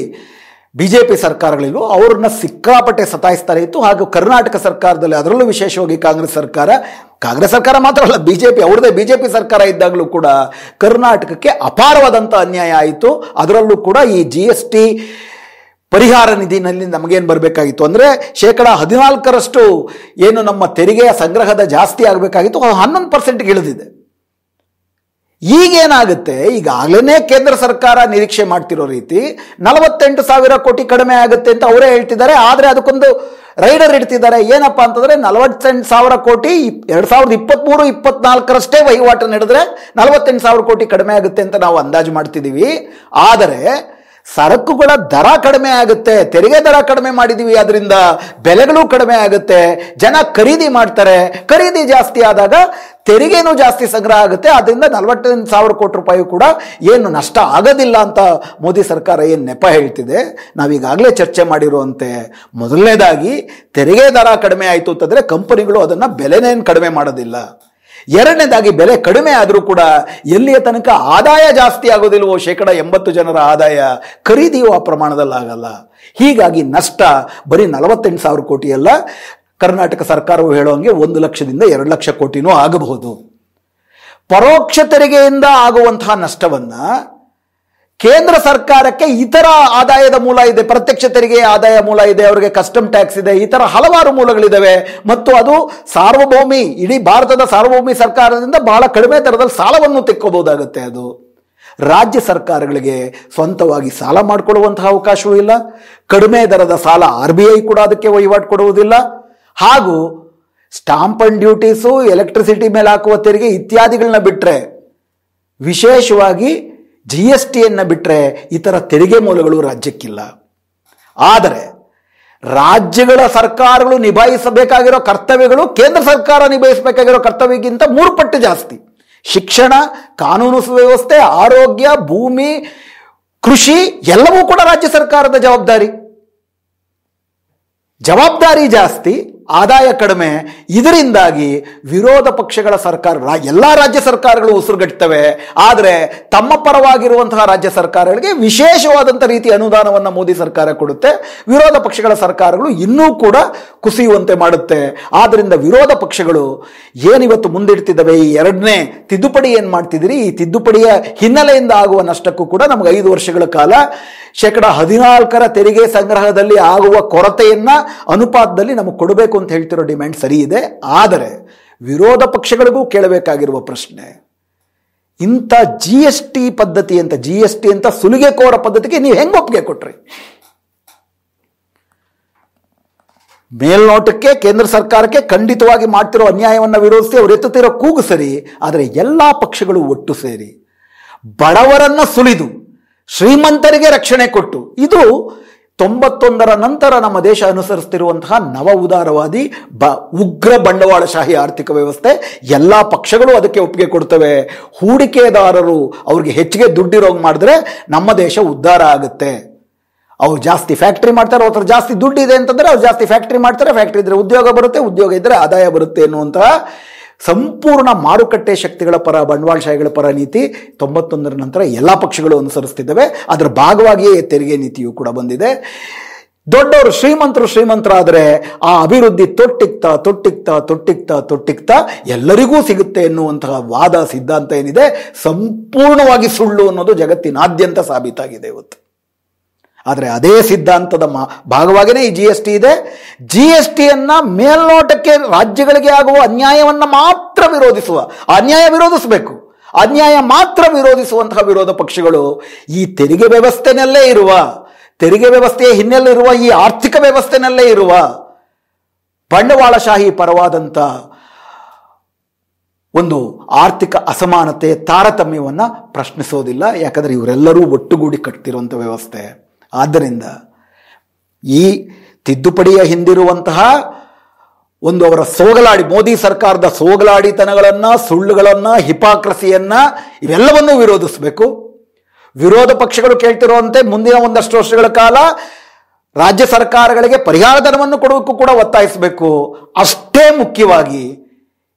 BJP ಸರ್ಕಾರಗಳಿಲ್ವೋ ಅವ್ರನ್ನ ಸಿಕ್ಕಾಪಟ್ಟೆ ಸತಾಯಿಸ್ತಾರೆ ಇತ್ತು. ಹಾಗೂ ಕರ್ನಾಟಕ ಸರ್ಕಾರದಲ್ಲಿ, ಅದರಲ್ಲೂ ವಿಶೇಷವಾಗಿ ಕಾಂಗ್ರೆಸ್ ಸರ್ಕಾರ ಮಾತ್ರ ಅಲ್ಲ, ಅವ್ರದೇ BJP ಸರ್ಕಾರ ಇದ್ದಾಗಲೂ ಕೂಡ ಕರ್ನಾಟಕಕ್ಕೆ ಅಪಾರವಾದಂಥ ಅನ್ಯಾಯ ಆಯಿತು. ಅದರಲ್ಲೂ ಕೂಡ ಈ GST ಪರಿಹಾರ ನಿಧಿನಲ್ಲಿ ನಮಗೇನು ಬರಬೇಕಾಗಿತ್ತು ಅಂದರೆ 14% ಏನು ನಮ್ಮ ತೆರಿಗೆಯ ಸಂಗ್ರಹದ ಜಾಸ್ತಿ ಆಗಬೇಕಾಗಿತ್ತು, 11%ಗೆ ಇಳಿದಿದೆ. ಈಗೇನಾಗುತ್ತೆ, ಈಗಾಗಲೇ ಕೇಂದ್ರ ಸರ್ಕಾರ ನಿರೀಕ್ಷೆ ಮಾಡ್ತಿರೋ ರೀತಿ 48,000 ಕೋಟಿ ಕಡಿಮೆ ಆಗುತ್ತೆ ಅಂತ ಅವರೇ ಹೇಳ್ತಿದ್ದಾರೆ. ಆದರೆ ಅದಕ್ಕೊಂದು ರೈಡರ್ ಇಡ್ತಿದ್ದಾರೆ. ಏನಪ್ಪಾ ಅಂತಂದ್ರೆ 48,000 ಕೋಟಿ 2023-24 ವಹಿವಾಟು ನಡೆದ್ರೆ 48,000 ಕೋಟಿ ಕಡಿಮೆ ಆಗುತ್ತೆ ಅಂತ ನಾವು ಅಂದಾಜು ಮಾಡ್ತಿದ್ದೀವಿ. ಆದರೆ ಸರಕುಗಳ ದರ ಕಡಿಮೆ ಆಗುತ್ತೆ, ತೆರಿಗೆ ದರ ಕಡಿಮೆ ಮಾಡಿದೀವಿ, ಅದರಿಂದ ಬೆಲೆಗಳು ಕಡಿಮೆ ಆಗುತ್ತೆ, ಜನ ಖರೀದಿ ಮಾಡ್ತಾರೆ. ಖರೀದಿ ಜಾಸ್ತಿ ಆದಾಗ ತೆರಿಗೆನೂ ಜಾಸ್ತಿ ಸಂಗ್ರಹ ಆಗುತ್ತೆ. ಅದರಿಂದ 48,000 ಕೋಟಿ ರೂಪಾಯಿ ಕೂಡ ಏನು ನಷ್ಟ ಆಗೋದಿಲ್ಲ ಅಂತ ಮೋದಿ ಸರ್ಕಾರ ಏನು ನೆಪ ಹೇಳ್ತಿದೆ. ನಾವೀಗಾಗಲೇ ಚರ್ಚೆ ಮಾಡಿರುವಂತೆ, ಮೊದಲನೇದಾಗಿ ತೆರಿಗೆ ದರ ಕಡಿಮೆ ಆಯಿತು ಅಂತಂದರೆ ಕಂಪನಿಗಳು ಅದನ್ನು ಬೆಲೆನೇನು ಕಡಿಮೆ ಮಾಡೋದಿಲ್ಲ. ಎರಡನೇದಾಗಿ ಬೆಲೆ ಕಡಿಮೆ ಆದರೂ ಕೂಡ ಎಲ್ಲಿಯ ತನಕ ಆದಾಯ ಜಾಸ್ತಿ ಆಗೋದಿಲ್ವೋ, 80% ಜನರ ಆದಾಯ ಖರೀದಿಯೋ ಆ ಪ್ರಮಾಣದಲ್ಲಿ ಆಗಲ್ಲ. ಹೀಗಾಗಿ ನಷ್ಟ ಬರೀ 48,000 ಕೋಟಿ ಅಲ್ಲ, ಕರ್ನಾಟಕ ಸರ್ಕಾರವು ಹೇಳುವಂಗೆ 1 ಲಕ್ಷದಿಂದ 2 ಲಕ್ಷ ಕೋಟಿನೂ ಆಗಬಹುದು. ಪರೋಕ್ಷ ತೆರಿಗೆಯಿಂದ ಆಗುವಂತಹ ನಷ್ಟವನ್ನ ಕೇಂದ್ರ ಸರ್ಕಾರಕ್ಕೆ ಇತರ ಆದಾಯದ ಮೂಲ ಇದೆ, ಪ್ರತ್ಯಕ್ಷ ತೆರಿಗೆ ಆದಾಯ ಮೂಲ ಇದೆ, ಅವರಿಗೆ ಕಸ್ಟಮ್ ಟ್ಯಾಕ್ಸ್ ಇದೆ, ಈ ತರ ಹಲವಾರು ಮೂಲಗಳಿದ್ದಾವೆ. ಮತ್ತು ಅದು ಸಾರ್ವಭೌಮಿ, ಇಡೀ ಭಾರತದ ಸಾರ್ವಭೌಮಿ ಸರ್ಕಾರದಿಂದ ಬಹಳ ಕಡಿಮೆ ದರದಲ್ಲಿ ಸಾಲವನ್ನು ತೆಕ್ಕೋಬಹುದಾಗುತ್ತೆ. ಅದು ರಾಜ್ಯ ಸರ್ಕಾರಗಳಿಗೆ ಸ್ವಂತವಾಗಿ ಸಾಲ ಮಾಡಿಕೊಳ್ಳುವಂತಹ ಅವಕಾಶವೂ ಇಲ್ಲ. ಕಡಿಮೆ ದರದ ಸಾಲ RBI ಕೂಡ ಅದಕ್ಕೆ ವಹಿವಾಟು ಕೊಡುವುದಿಲ್ಲ. ಹಾಗೂ ಸ್ಟಾಂಪ್ ಅಂಡ್ ಡ್ಯೂಟೀಸು, ಎಲೆಕ್ಟ್ರಿಸಿಟಿ ಮೇಲೆ ಹಾಕುವ ತೆರಿಗೆ ಇತ್ಯಾದಿಗಳನ್ನ ಬಿಟ್ಟರೆ, ವಿಶೇಷವಾಗಿ GSTಯನ್ನು ಬಿಟ್ಟರೆ ಇತರ ತೆರಿಗೆ ಮೂಲಗಳು ರಾಜ್ಯಕ್ಕಿಲ್ಲ. ಆದರೆ ರಾಜ್ಯಗಳ ಸರ್ಕಾರಗಳು ನಿಭಾಯಿಸಬೇಕಾಗಿರೋ ಕರ್ತವ್ಯಗಳು ಕೇಂದ್ರ ಸರ್ಕಾರ ನಿಭಾಯಿಸಬೇಕಾಗಿರೋ ಕರ್ತವ್ಯಕ್ಕಿಂತ 3 ಪಟ್ಟು ಜಾಸ್ತಿ. ಶಿಕ್ಷಣ, ಕಾನೂನು ಸುವ್ಯವಸ್ಥೆ, ಆರೋಗ್ಯ, ಭೂಮಿ, ಕೃಷಿ ಎಲ್ಲವೂ ಕೂಡ ರಾಜ್ಯ ಸರ್ಕಾರದ ಜವಾಬ್ದಾರಿ ಜಾಸ್ತಿ, ಆದಾಯ ಕಡಿಮೆ. ಇದರಿಂದಾಗಿ ವಿರೋಧ ಪಕ್ಷಗಳ ಸರ್ಕಾರ, ಎಲ್ಲ ರಾಜ್ಯ ಸರ್ಕಾರಗಳು ಉಸಿರುಗಟ್ಟುತ್ತವೆ. ಆದರೆ ತಮ್ಮ ಪರವಾಗಿರುವಂತಹ ರಾಜ್ಯ ಸರ್ಕಾರಗಳಿಗೆ ವಿಶೇಷವಾದಂಥ ರೀತಿ ಅನುದಾನವನ್ನು ಮೋದಿ ಸರ್ಕಾರ ಕೊಡುತ್ತೆ. ವಿರೋಧ ಪಕ್ಷಗಳ ಸರ್ಕಾರಗಳು ಇನ್ನೂ ಕೂಡ ಕುಸಿಯುವಂತೆ ಮಾಡುತ್ತೆ. ಆದ್ದರಿಂದ ವಿರೋಧ ಪಕ್ಷಗಳು ಏನಿವತ್ತು ಮುಂದಿಡ್ತಿದ್ದಾವೆ, ಈ 2ನೇ ತಿದ್ದುಪಡಿ ಏನು ಮಾಡ್ತಿದ್ದೀರಿ, ಈ ತಿದ್ದುಪಡಿಯ ಹಿನ್ನೆಲೆಯಿಂದ ಆಗುವ ನಷ್ಟಕ್ಕೂ ಕೂಡ ನಮಗೆ 5 ವರ್ಷಗಳ ಕಾಲ 14% ತೆರಿಗೆ ಸಂಗ್ರಹದಲ್ಲಿ ಆಗುವ ಕೊರತೆಯನ್ನ ಅನುಪಾತದಲ್ಲಿ ನಮಗೆ ಕೊಡಬೇಕು ಅಂತ ಹೇಳ್ತಿರೋ ಡಿಮ್ಯಾಂಡ್ ಸರಿ ಇದೆ. ಆದರೆ ವಿರೋಧ ಪಕ್ಷಗಳಿಗೂ ಕೇಳಬೇಕಾಗಿರುವ ಪ್ರಶ್ನೆ, ಇಂಥ GST ಪದ್ಧತಿ ಅಂತ, GST ಅಂತ ಸುಲಿಗೆಕೋರ ಪದ್ಧತಿಗೆ ನೀವು ಹೆಂಗೆ ಒಪ್ಪಿಗೆ ಕೊಟ್ರಿ? ಮೇಲ್ನೋಟಕ್ಕೆ ಕೇಂದ್ರ ಸರ್ಕಾರಕ್ಕೆ ಖಂಡಿತವಾಗಿ ಮಾಡ್ತಿರೋ ಅನ್ಯಾಯವನ್ನು ವಿರೋಧಿಸಿ ಅವರು ಎತ್ತುತ್ತಿರೋ ಕೂಗು ಸರಿ. ಆದರೆ ಎಲ್ಲ ಪಕ್ಷಗಳು ಒಟ್ಟು ಸೇರಿ ಬಡವರನ್ನ ಸುಲಿದು ಶ್ರೀಮಂತರಿಗೆ ರಕ್ಷಣೆ ಕೊಟ್ಟು, ಇದು 91ರ ನಂತರ ನಮ್ಮ ದೇಶ ಅನುಸರಿಸುತ್ತಿರುವಂತಹ ನವ ಉದಾರವಾದಿ ಉಗ್ರ ಬಂಡವಾಳಶಾಹಿ ಆರ್ಥಿಕ ವ್ಯವಸ್ಥೆ. ಎಲ್ಲ ಪಕ್ಷಗಳು ಅದಕ್ಕೆ ಒಪ್ಪಿಗೆ ಕೊಡ್ತವೆ. ಹೂಡಿಕೆದಾರರು ಅವ್ರಿಗೆ ಹೆಚ್ಚಿಗೆ ದುಡ್ಡಿರೋಂಗೆ ಮಾಡಿದ್ರೆ ನಮ್ಮ ದೇಶ ಉದ್ಧಾರ ಆಗುತ್ತೆ. ಅವ್ರು ಜಾಸ್ತಿ ಫ್ಯಾಕ್ಟ್ರಿ ಮಾಡ್ತಾರೆ, ಅವ್ರ ಹತ್ರ ಜಾಸ್ತಿ ದುಡ್ಡು ಇದೆ ಅಂತಂದ್ರೆ ಅವ್ರು ಜಾಸ್ತಿ ಫ್ಯಾಕ್ಟ್ರಿ ಮಾಡ್ತಾರೆ, ಫ್ಯಾಕ್ಟ್ರಿ ಇದ್ರೆ ಉದ್ಯೋಗ ಬರುತ್ತೆ, ಉದ್ಯೋಗ ಇದ್ರೆ ಆದಾಯ ಬರುತ್ತೆ ಎನ್ನುವಂತಹ ಸಂಪೂರ್ಣ ಮಾರುಕಟ್ಟೆ ಶಕ್ತಿಗಳ ಪರ, ಬಂಡವಾಳಶಾಹಿಗಳ ಪರ ನೀತಿ 91ರ ನಂತರ ಎಲ್ಲ ಪಕ್ಷಗಳು ಅನುಸರಿಸ್ತಿದ್ದಾವೆ. ಅದರ ಭಾಗವಾಗಿಯೇ ತೆರಿಗೆ ನೀತಿಯು ಕೂಡ ಬಂದಿದೆ. ದೊಡ್ಡವರು ಶ್ರೀಮಂತರಾದರೆ ಆ ಅಭಿವೃದ್ಧಿ ತೊಟ್ಟಿಕ್ತಾ ಎಲ್ಲರಿಗೂ ಸಿಗುತ್ತೆ ಎನ್ನುವಂತಹ ವಾದ, ಸಿದ್ಧಾಂತ ಏನಿದೆ ಸಂಪೂರ್ಣವಾಗಿ ಸುಳ್ಳು ಅನ್ನೋದು ಜಗತ್ತಿನಾದ್ಯಂತ ಸಾಬೀತಾಗಿದೆ ಇವತ್ತು. ಆದರೆ ಅದೇ ಸಿದ್ಧಾಂತದ ಭಾಗವಾಗಿಯೇ ಈ GST ಇದೆ. GSTಯನ್ನ ಮೇಲ್ನೋಟಕ್ಕೆ ರಾಜ್ಯಗಳಿಗೆ ಆಗುವ ಅನ್ಯಾಯವನ್ನು ಮಾತ್ರ ವಿರೋಧಿಸಬೇಕು. ಅನ್ಯಾಯ ಮಾತ್ರ ವಿರೋಧಿಸುವಂತಹ ವಿರೋಧ ಪಕ್ಷಗಳು ಈ ತೆರಿಗೆ ವ್ಯವಸ್ಥೆಯ ಹಿನ್ನೆಲೆ ಇರುವ ಈ ಆರ್ಥಿಕ ವ್ಯವಸ್ಥೆನಲ್ಲೇ ಇರುವ ಬಂಡವಾಳಶಾಹಿ ಪರವಾದಂಥ ಒಂದು ಆರ್ಥಿಕ ಅಸಮಾನತೆ, ತಾರತಮ್ಯವನ್ನು ಪ್ರಶ್ನಿಸೋದಿಲ್ಲ. ಯಾಕಂದರೆ ಇವರೆಲ್ಲರೂ ಒಟ್ಟುಗೂಡಿ ಕಟ್ತಿರುವಂಥ ವ್ಯವಸ್ಥೆ. ಆದ್ದರಿಂದ ಈ ತಿದ್ದುಪಡಿಯ ಹಿಂದಿರುವಂತಹ ಒಂದು ಅವರ ಮೋದಿ ಸರ್ಕಾರದ ಸೋಗಲಾಡಿತನಗಳನ್ನು, ಸುಳ್ಳುಗಳನ್ನು, ಹಿಪಾಕ್ರಸಿಯನ್ನ ಇವೆಲ್ಲವನ್ನೂ ವಿರೋಧಿಸಬೇಕು. ವಿರೋಧ ಪಕ್ಷಗಳು ಕೇಳ್ತಿರುವಂತೆ ಮುಂದಿನ ಒಂದಷ್ಟು ವರ್ಷಗಳ ಕಾಲ ರಾಜ್ಯ ಸರ್ಕಾರಗಳಿಗೆ ಪರಿಹಾರ ಧನವನ್ನು ಕೊಡೋಕ್ಕೂ ಕೂಡ ಒತ್ತಾಯಿಸಬೇಕು. ಅಷ್ಟೇ ಮುಖ್ಯವಾಗಿ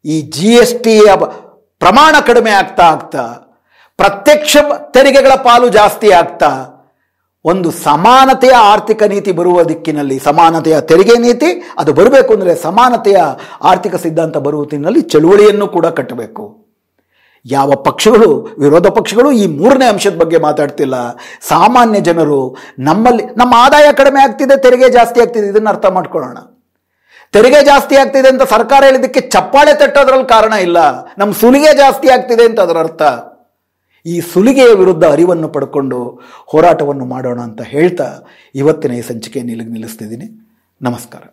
ಈ GSTಯ ಪ್ರಮಾಣ ಕಡಿಮೆ ಆಗ್ತಾ ಪ್ರತ್ಯಕ್ಷ ತೆರಿಗೆಗಳ ಪಾಲು ಜಾಸ್ತಿ ಆಗ್ತಾ ಒಂದು ಸಮಾನತೆಯ ಆರ್ಥಿಕ ನೀತಿ ಬರುವ ದಿಕ್ಕಿನಲ್ಲಿ, ಸಮಾನತೆಯ ತೆರಿಗೆ ನೀತಿ ಅದು ಬರಬೇಕು ಅಂದರೆ ಸಮಾನತೆಯ ಆರ್ಥಿಕ ಸಿದ್ಧಾಂತ ಬರುವ ದಿಕ್ಕಿನಲ್ಲಿ ಚಳುವಳಿಯನ್ನು ಕೂಡ ಕಟ್ಟಬೇಕು. ಯಾವ ಪಕ್ಷಗಳು, ವಿರೋಧ ಪಕ್ಷಗಳು ಈ 3ನೇ ಅಂಶದ ಬಗ್ಗೆ ಮಾತಾಡ್ತಿಲ್ಲ. ಸಾಮಾನ್ಯ ಜನರು ನಮ್ಮ ಆದಾಯ ಕಡಿಮೆ ಆಗ್ತಿದೆ, ತೆರಿಗೆ ಜಾಸ್ತಿ ಆಗ್ತಿದೆ, ಇದನ್ನು ಅರ್ಥ ಮಾಡ್ಕೊಳ್ಳೋಣ. ತೆರಿಗೆ ಜಾಸ್ತಿ ಆಗ್ತಿದೆ ಅಂತ ಸರ್ಕಾರ ಹೇಳಿದ್ದಕ್ಕೆ ಚಪ್ಪಾಳೆ ತಟ್ಟೋದ್ರಲ್ಲಿ ಕಾರಣ ಇಲ್ಲ. ನಮ್ಮ ಸುಲಿಗೆ ಜಾಸ್ತಿ ಆಗ್ತಿದೆ ಅಂತ ಅದರ ಅರ್ಥ. ಈ ಸುಲಿಗೆಯ ವಿರುದ್ಧ ಅರಿವನ್ನು ಪಡ್ಕೊಂಡು ಹೋರಾಟವನ್ನು ಮಾಡೋಣ ಅಂತ ಹೇಳ್ತಾ ಇವತ್ತಿನ ಈ ಸಂಚಿಕೆಯನ್ನು ಇಲ್ಲಿಗೆ ನಿಲ್ಲಿಸ್ತಿದ್ದೀನಿ. ನಮಸ್ಕಾರ.